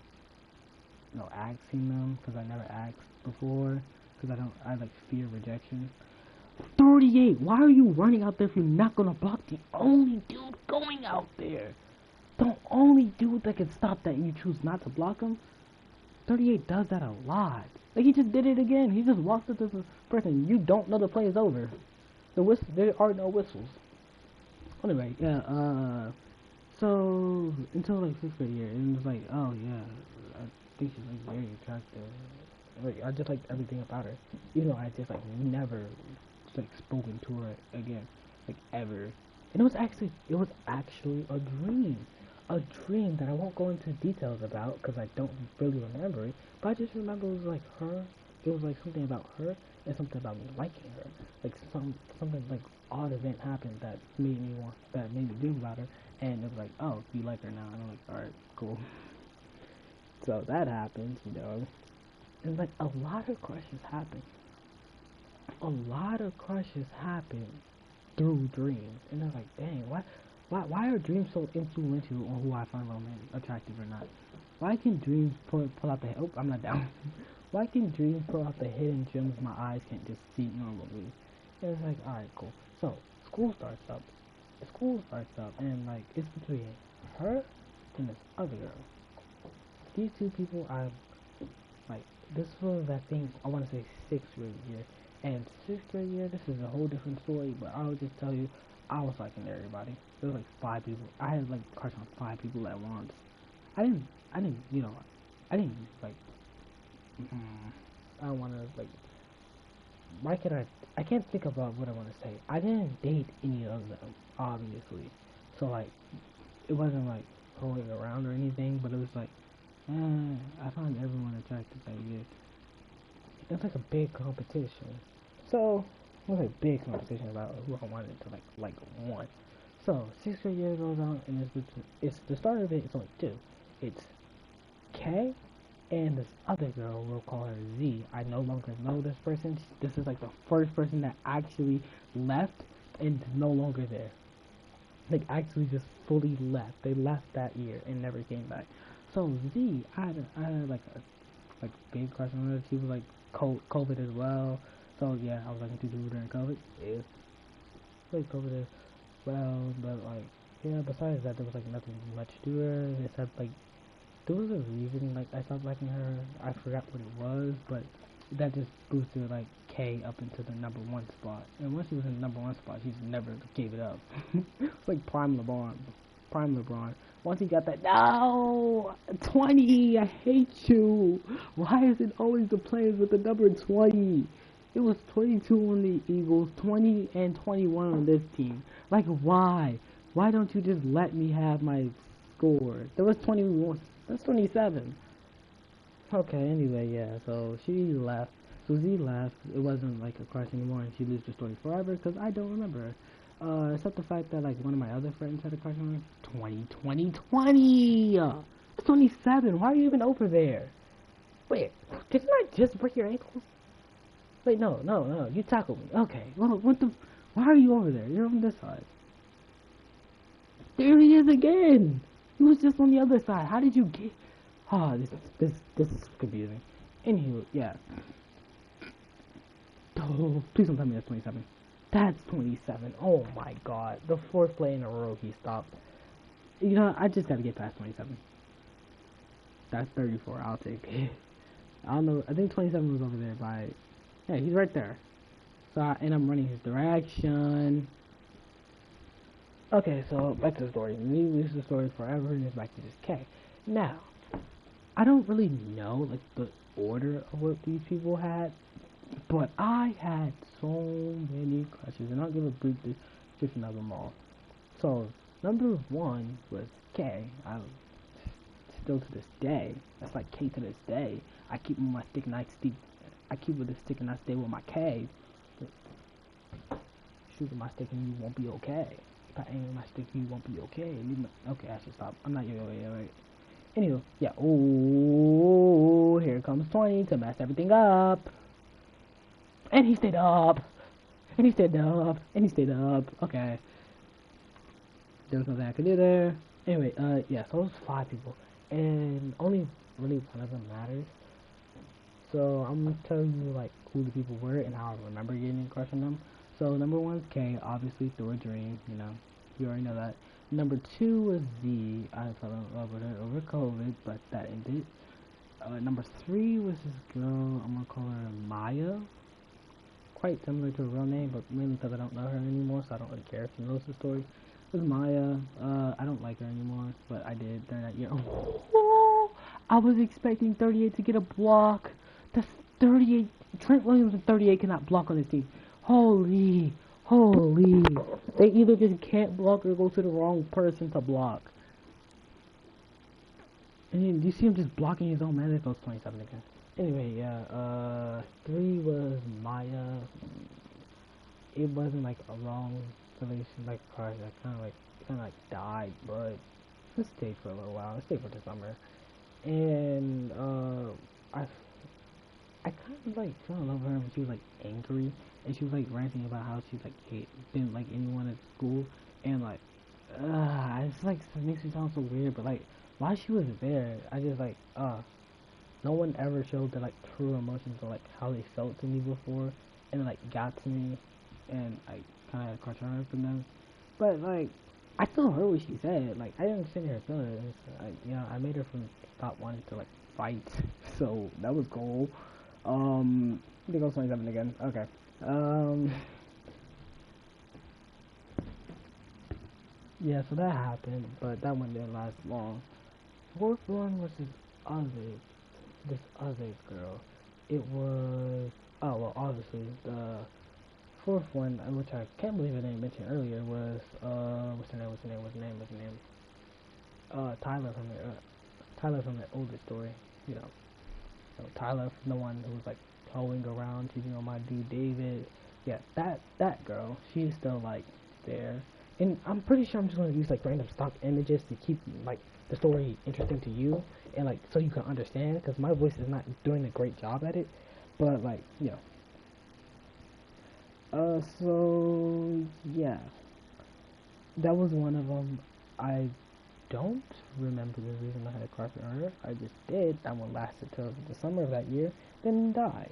asking them, because I never asked before, because I like, fear rejection. 38, why are you running out there if you're not gonna block the only dude going out there? The only dude that can stop that and you choose not to block him? 38 does that a lot. Like, he just did it again. He just walked up to the person. You don't know the play is over. There are no whistles. Anyway, yeah, so, until, like, 6th grade year, it was like, oh, yeah, I think she's, like, very attractive. Like, I just liked everything about her. Even though I just, like, never, like, spoken to her again. Like, ever. And it was actually a dream. A dream that I won't go into details about because I don't really remember it, but I just remember it was like her. It was like something about her and something about me liking her. Like something like odd event happened that made me dream about her, and it was like, oh, you like her now, and I'm like, all right, cool. So that happened, and like a lot of crushes happen. A lot of crushes happen through dreams, and they're like, dang, why are dreams so influential on who I find attractive or not? Why can dreams pull out the, oh, I'm not down. Why can dreams pull out the hidden gems my eyes can't just see normally? And it's like, alright, cool. So, school starts up, and like, it's between her and this other girl. These two people, like, this was, I think, I want to say 6th grade year. And 6th grade year, this is a whole different story, but I'll just tell you, I was liking everybody. There was like 5 people. I had like crush on 5 people at once. I didn't, like, I don't want to, like, why can I can't think about what I want to say. I didn't date any of them, obviously. So, like, it wasn't, like, going around or anything, but it was like, I find everyone attractive, baby. It's like a big competition. So, it was a big competition about who I wanted to, like one. So, 6th grade year goes on, and it's the start of it, it's only 2. It's K and this other girl, we'll call her Z. I no longer know this person. This is like the first person that actually left and is no longer there. Like, actually just fully left. They left that year and never came back. So, Z, I had like a big crush on her. She was like COVID as well. So, yeah, I was like into dude during COVID. Yeah. Like COVID is. well, but like, yeah, besides that, there was like nothing much to her. They said like there was a reason like I stopped liking her. I forgot what it was, but that just boosted like K up into the #1 spot. And once she was in the #1 spot, she just never gave it up. It's like prime LeBron, prime LeBron. Once he got that, no, 20. I hate you. Why is it always the players with the number 20? It was 22 on the Eagles, 20 and 21 on this team. Like, why? Why don't you just let me have my score? There was 21. That's 27. Okay, anyway, yeah, so she left. So Z left. It wasn't like a crush anymore, and she lives the story forever because I don't remember her. Except the fact that like one of my other friends had a crush on her. 20, 20, 20! That's 27. Why are you even over there? Wait, didn't I just break your ankles? Wait, no, no, no. You tackled me. Okay, what the? Why are you over there? You're on this side. There he is again. He was just on the other side. How did you get? Oh, this is confusing. Anywho, yeah. Oh, please don't tell me that's 27. That's 27. Oh my god. The fourth play in a row he stopped. You know, I just gotta get past 27. That's 34. I'll take it. I don't know. I think 27 was over there by. Yeah, he's right there. So and I'm running his direction. Okay, so back to the story. We lose the story forever, and it's back to just K. Now, I don't really know like the order of what these people had, but I had so many crushes, and I'll give a brief description of them all. So #1 was K. I still to this day. That's like K to this day. I keep with my stick and I stick. I keep with the stick and I stay with my K. Shoot with my stick and you won't be okay. If I aim with my stick, you won't be okay. Okay, I should stop. I'm not right. Anywho, yeah. Oh, here comes 20 to mess everything up. And he stayed up. And he stayed up. And he stayed up. Okay. There was nothing I could do there. Anyway, yeah, so it was 5 people. And only really one of them matters. So I'm gonna tell you like who the people were and how I remember getting a crush on them. So #1 is K, obviously through a dream, you know. You already know that. #2 was Z. I fell in love with her over COVID, but that ended. #3 was this girl, I'm gonna call her Maya. Quite similar to her real name, but mainly because I don't know her anymore, so I don't really care if she knows the story. It was Maya. I don't like her anymore, but I did during that year. Oh, I was expecting 38 to get a block. That's 38. Trent Williams and 38 cannot block on this team. Holy. They either just can't block or go to the wrong person to block. And then you see him just blocking his own man. It goes 27 again. Anyway, yeah, 3 was Maya. It wasn't like a long relation, like a crush. I kind of like died, but it stayed for a little while. It stayed for the summer. And, I kind of like fell in love with her when she was like angry, and she was like ranting about how she like didn't like anyone at school, and like, it's like it makes me sound so weird, but like while she was there, I just like, no one ever showed their like true emotions or like how they felt to me before, and it, like got to me, and I kind of had a crush on her from them, but like I still heard what she said, like I didn't understand her feelings, I made her from stop wanting to like fight, so that was cool. I think I was 27 again. Okay. Yeah, so that happened, but that one didn't last long. Fourth one was this other girl. It was, oh, well, obviously, the fourth one, which I can't believe I didn't mention earlier, was, what's her name? Tyler from the oldest story, you know. So Tyler, the one who was like towing around, cheating on my dude David. Yeah, that girl, she's still like there. And I'm pretty sure I'm just gonna use like random stock images to keep like the story interesting to you and like so you can understand because my voice is not doing a great job at it. But like, you know. So yeah, that was one of them. I don't remember the reason I had a crush on her. I just did. That one lasted till the summer of that year, then died.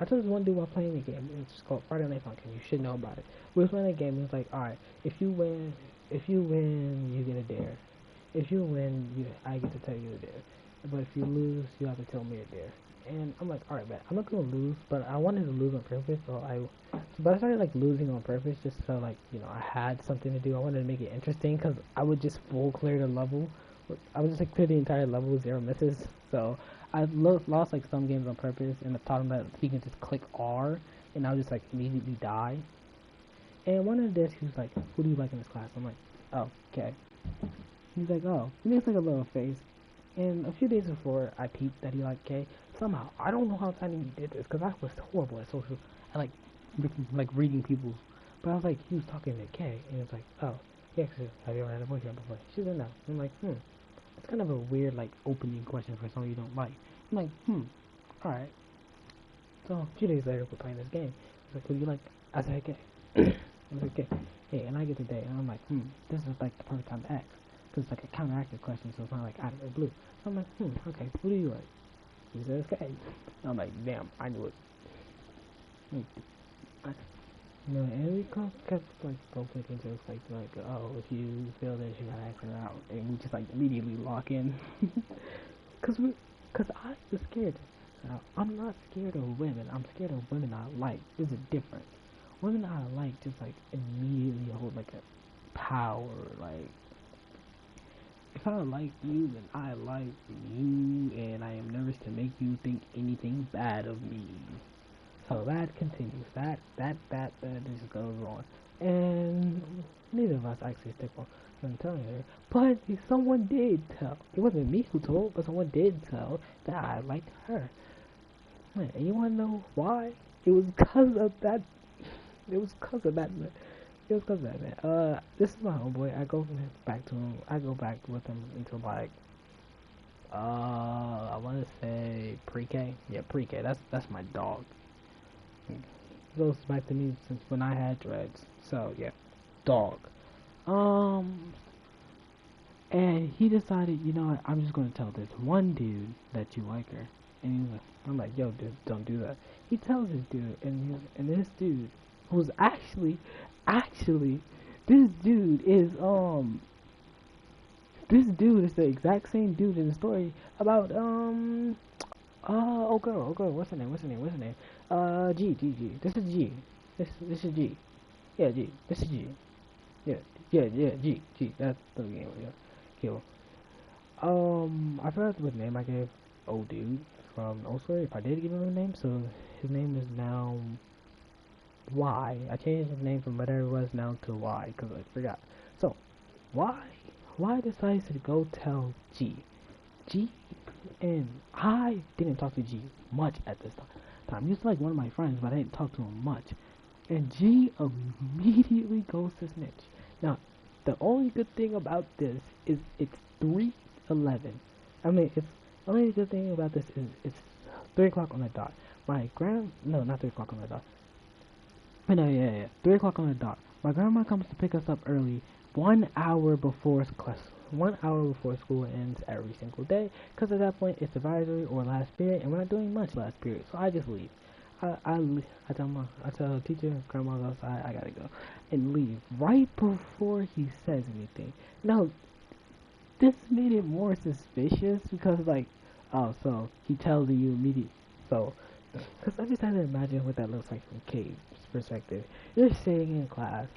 I told this one dude while playing the game. It's called Friday Night Funkin'. You should know about it. We was playing a game. It was like, all right, if you win, you get a dare. If you win, I get to tell you a dare. But if you lose, you have to tell me a dare. And I'm like, all right, man, I'm not gonna lose, but I wanted to lose on purpose, but I started like losing on purpose just so like I had something to do. I wanted to make it interesting because I would just full clear the level. I would just like clear the entire level with 0 misses. So I lost like some games on purpose, and I taught him that he can just click R, and I would just like immediately die. And one of the days he was like, "Who do you like in this class?" I'm like, "Oh, okay." He's like, "Oh," he makes like a little face. And a few days before I peeped that he liked K, somehow I don't know how tiny he did this because I was horrible at social. I like reading people's. But I was like, he was talking to K, and he was like, "Oh, yeah, have you ever had a boyfriend before?" She said no. I'm like, it's kind of a weird like opening question for someone you don't like. I'm like, all right. So a few days later, we're playing this game. He's like, "What do you like?" I said, "K." I was like, "K." Hey, and I get the day, and I'm like, this is like the perfect time to ask. Because it's like a counteractive question, so it's not like out of the blue. So I'm like, okay, who do you like? He says K. I'm like, damn, I knew it. And we kept like both making jokes like, oh, if you feel this, you gotta ask her out, and we just like immediately lock in, cause I was scared. I'm not scared of women. I'm scared of women I like. There's a difference. Women I like just like immediately hold like a power. Like if I like you, then I like you, and I am nervous to make you think anything bad of me. So that continues. That just goes on, and neither of us actually stick on telling her. But someone did tell. It wasn't me who told, but someone did tell that I liked her. Man, and you wanna know why? It was because of that. It was because of that. Man. It was because of that, man. This is my homeboy. I go back to him. I go back with him until like, I want to say pre-K. Yeah, pre-K. That's my dog. Goes back to me since when I had dreads. So yeah, dog. And he decided, you know what? I'm just gonna tell this one dude that you like her. And he's like, I'm like, yo, dude, don't do that. He tells this dude, and this dude who's actually, this dude is the exact same dude in the story about oh girl, what's her name? G. This is G. This is G. Yeah, G. This is G. Yeah, G. That's the game. Yeah, kill. I forgot what name I gave old dude from old story. If I did give him a name, so his name is now Y. I changed his name from whatever it was now to Y because I forgot. So Y decides to go tell G. And I didn't talk to G much at this time. He was like one of my friends, but I didn't talk to him much. And G immediately goes to snitch. Now, the only good thing about this is it's 3:11. I mean, it's the only good thing about this is it's 3 o'clock on the dot. No, not 3 o'clock on the dot. No, yeah, 3 o'clock on the dot. My grandma comes to pick us up early, 1 hour before class. 1 hour before school ends every single day, because at that point it's advisory or last period, and we're not doing much last period, so I just leave. I tell the teacher, grandma's outside, I gotta go, and leave right before he says anything. Now, this made it more suspicious because, like, oh, so he tells you immediately. So, because I just had to imagine what that looks like from Kate's perspective. You're sitting in class,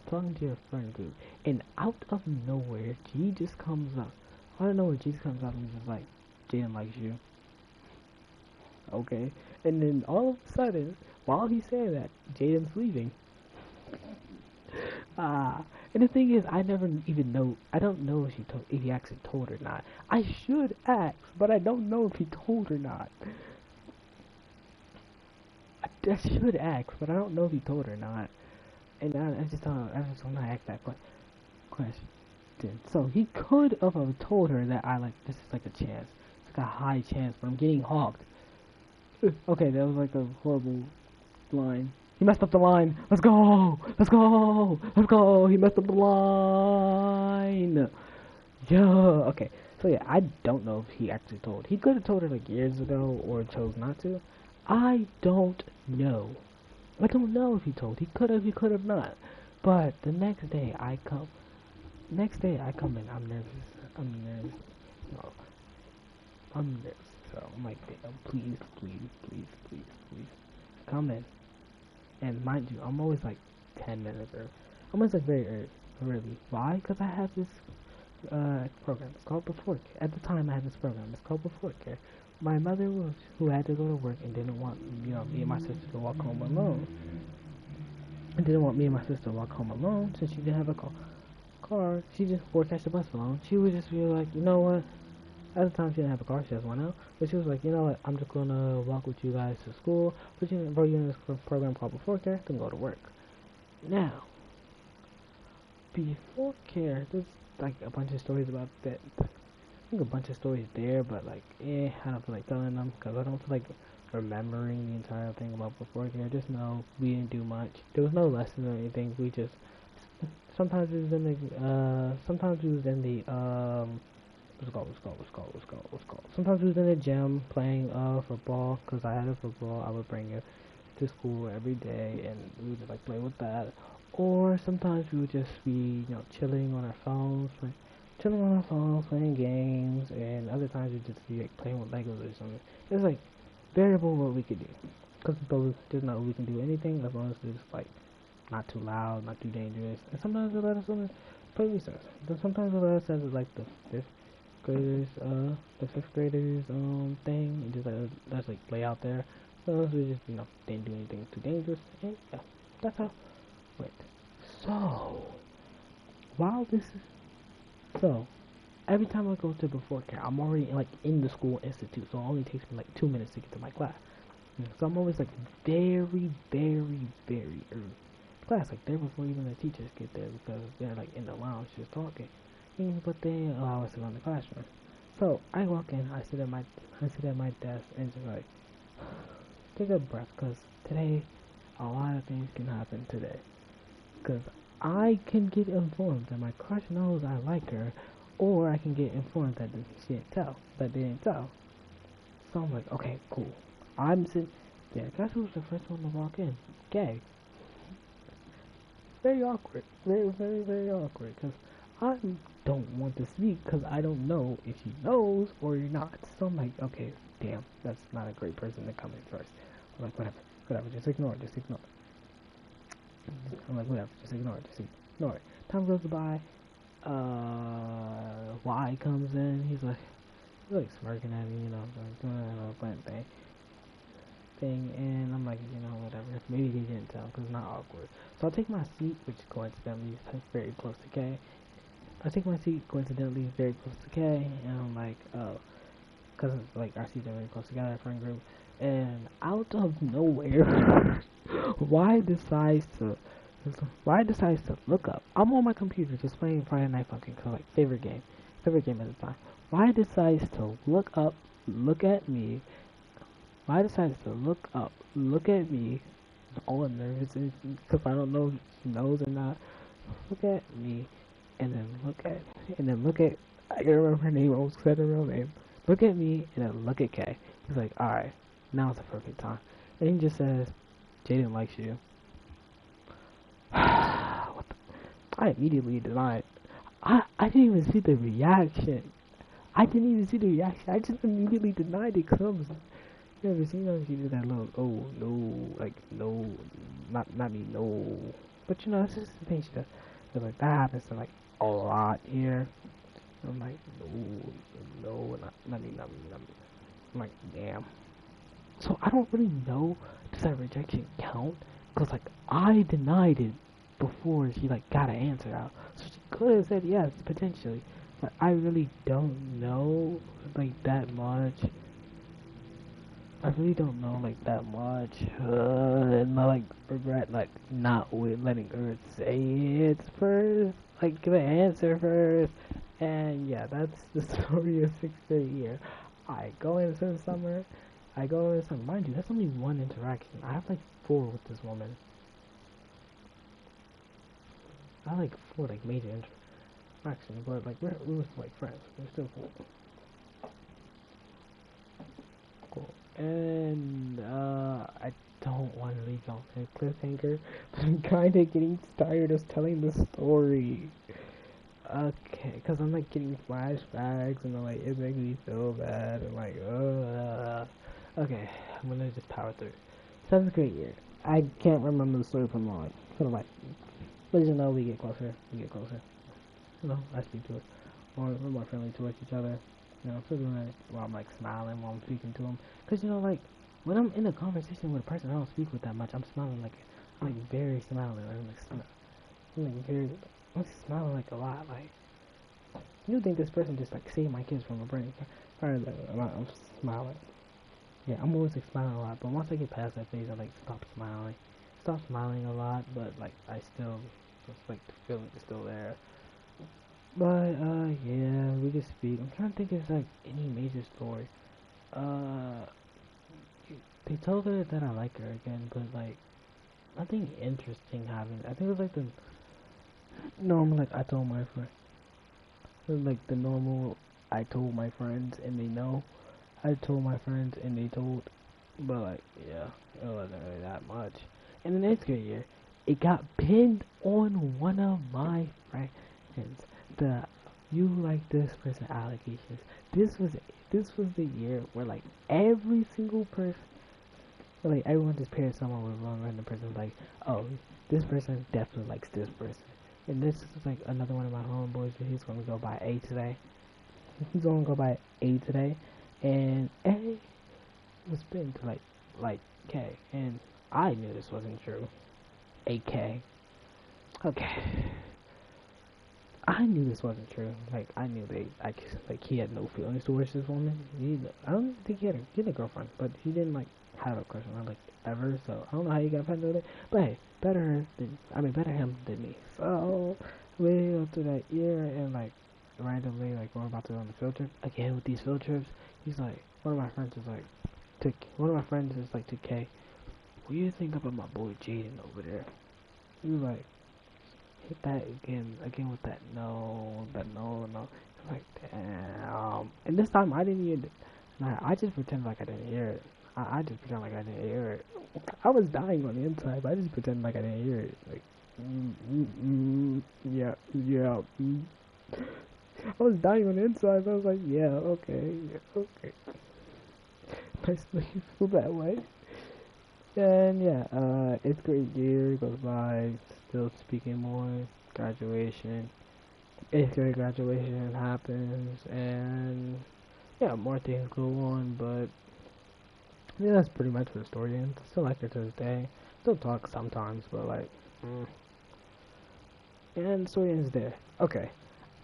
talking to your friend group, and out of nowhere, G just comes up. Out of nowhere, G just comes up and just like, Jaden likes you. Okay? And then all of a sudden, while he's saying that, Jaden's leaving. And the thing is, I never even know. I don't know if he actually told or not. I should ask, but I don't know if he told or not. I should ask, but I don't know if he told or not. And I just want to ask that question. So he could have told her that this is like a chance. It's like a high chance, but I'm getting hogged. Okay, that was like a horrible line. He messed up the line. Let's go. He messed up the line. Yeah. Okay. So yeah, I don't know if he actually told. He could have told her like years ago, or chose not to. I don't know. I don't know if he told. He could have not. But the next day I come in, I'm nervous. I'm nervous. No, I'm nervous. So I'm like, damn, please, please, please, please, please, come in. And mind you, I'm always like 10 minutes early. I'm always like very early. Why? Because I have this program. It's called Before Care. At the time, I had this program. It's called Before Care. My mother was who had to go to work and didn't want me and my sister to walk home alone. And didn't want me and my sister to walk home alone since she didn't have a car. She just or catch the bus alone. She would just be like, you know what? At the time, she didn't have a car. She has one now. But she was like, you know what? I'm just gonna walk with you guys to school. Put you in this program called Before Care. Then go to work. Now, Before Care, there's like a bunch of stories about that. I think a bunch of stories there, but like, I don't feel like telling them because I don't feel like remembering the entire thing about Before Care. Just know we didn't do much. There was no lessons or anything. We just sometimes we was in the what's called. Sometimes we was in the gym playing football because I had a football. I would bring it to school every day, and we would just like play with that. Or sometimes we would just be chilling on our phones, playing games, and other times we'd just be like playing with Legos or something. It's like variable what we could do, because there's not we can do anything as long as it's like not too loud, not too dangerous. And sometimes they let us on play recess. Then sometimes they let us have like graders, the fifth graders thing, and just let's like play out there. So we just didn't do anything too dangerous, and yeah, that's how. Wait, so while this is so every time I go to Before Care, I'm already like in the school institute, so it only takes me like 2 minutes to get to my class. So I'm always like very, very, very early class, like there before even the teachers get there because they're like in the lounge just talking. But they allow us to go in the classroom. So I walk in, I sit at my desk and just like take a breath because today a lot of things can happen today. Because I can get informed that my crush knows I like her, or I can get informed that she didn't tell, that they didn't tell. So I'm like, okay, cool. I'm sitting. Yeah, guess who was the first one to walk in? Gay. Very awkward. Very, very, very awkward. Because I don't want to speak because I don't know if she knows or not. So I'm like, okay, damn, that's not a great person to come in first. I'm like, whatever, just ignore it, I'm like, whatever, just ignore it. Time goes by, Y comes in, he's like smirking at me, like doing that little plant thing, and I'm like, whatever, maybe he didn't tell, because it's not awkward. So I take my seat, which coincidentally is very close to K. I take my seat, coincidentally, very close to K, and I'm like, oh, because like our seats are very close together, our friend group, and out of nowhere, Y decides to look up. I'm on my computer just playing Friday Night Funkin', cause like favorite game at the time. Y decides to look up, look at me. Y decides to look up, look at me. All nervous because I don't know if she knows or not. Look at me, and then look at. I can't remember her name. I almost said her real name. Look at me, and then look at K. He's like, all right, now's the perfect time. And he just says, Jaden likes you. What the? I immediately denied. I didn't even see the reaction. I just immediately denied it because I was. You ever seen her? She did that little, oh no, like no, not me, no. But that's just the thing she does. So like that happens to like a lot here. I'm like, no, not me. I'm like, damn. So I don't really know, does that rejection count? Because like I denied it before she like got an answer out. So she could have said yes, potentially. But I really don't know like that much. I really don't know like that much. And I like regret like not letting her say it first. Like give an answer first. And yeah, that's the story of 6th grade year. I go into summer. Mind you, that's only one interaction. I have like 4 with this woman. I have like 4 like major interactions, but like we were like friends. We're still cool. Cool. and I don't want to leave y'all in a cliffhanger, but I'm kind of getting tired of telling the story. Okay, because I'm like getting flashbacks and like it makes me feel bad and like okay, I'm gonna just power through. Seventh grade year. I can't remember the story from the life. But just know we get closer. We get closer. You know, I speak to it. We're more friendly towards each other. You know, so doing it while I'm like smiling while I'm speaking to them. Cause you know, like when I'm in a conversation with a person I don't speak with that much, I'm smiling like I'm like very smiling. I'm like very I'm smiling like a lot. Like you think this person just like saved my kids from a brain? I'm smiling. Yeah, I'm always like smiling a lot, but once I get past that phase, I like stop smiling. Stop smiling a lot, but like I still, it's like the feeling is still there. But yeah, we can speak. I'm trying to think if there's like any major story. Uh, they told her that I like her again, but like nothing interesting happened. I think it was like the normal, like I told my friend, it was like the normal. I told my friends and they know. I told my friends and they told, but like yeah, it wasn't really that much. In the eighth grade year, it got pinned on one of my friends. The you like this person allegations. This was this was the year where like every single person, like everyone just paired someone with one random person. Like, oh, this person definitely likes this person. And this is like another one of my homeboys. He's gonna go by A today. He's gonna go by A today, and A was pinned to like K, and I knew this wasn't true. AK. Okay. I knew this wasn't true. Like I knew like he had no feelings towards this woman. I don't think he had a girlfriend, but he didn't like have a crush on her like ever. So I don't know how he got friends with it. But hey, better him than me. So we go through that year and like randomly like we're about to go on a field trip again with these field trips. He's like one of my friends is like one of my friends is like to K. What do you think about my boy Jaden over there? He was like hit that again with that no. I'm like, damn. And this time I didn't even, I just pretend like I didn't hear it. I just pretend like I didn't hear it. I was dying on the inside, but I just pretend like I didn't hear it. Like, yeah. I was dying on the inside, but I was like, yeah, okay. Nice to feel that way. And yeah, eighth grade year goes by, still speaking more, graduation, eighth grade graduation happens, and yeah, more things go on, but yeah, that's pretty much where the story ends. Still like her to this day, still talk sometimes, but like, and the story ends there. Okay,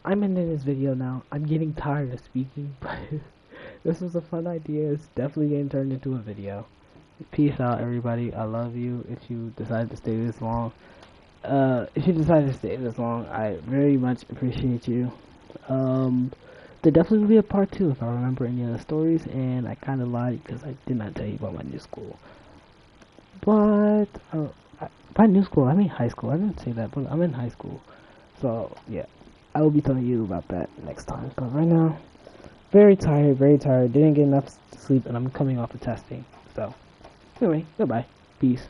I'm ending this video now. I'm getting tired of speaking, but this was a fun idea. It's definitely getting turned into a video. Peace out, everybody. I love you. If you decide to stay this long, I very much appreciate you. There definitely will be a part 2 if I remember any of the stories, and I kind of lied because I did not tell you about my new school. But by new school, I mean high school. I didn't say that, but I'm in high school. So yeah, I will be telling you about that next time. But right now, very tired, very tired. Didn't get enough sleep, and I'm coming off of testing. So. Anyway, goodbye. Peace.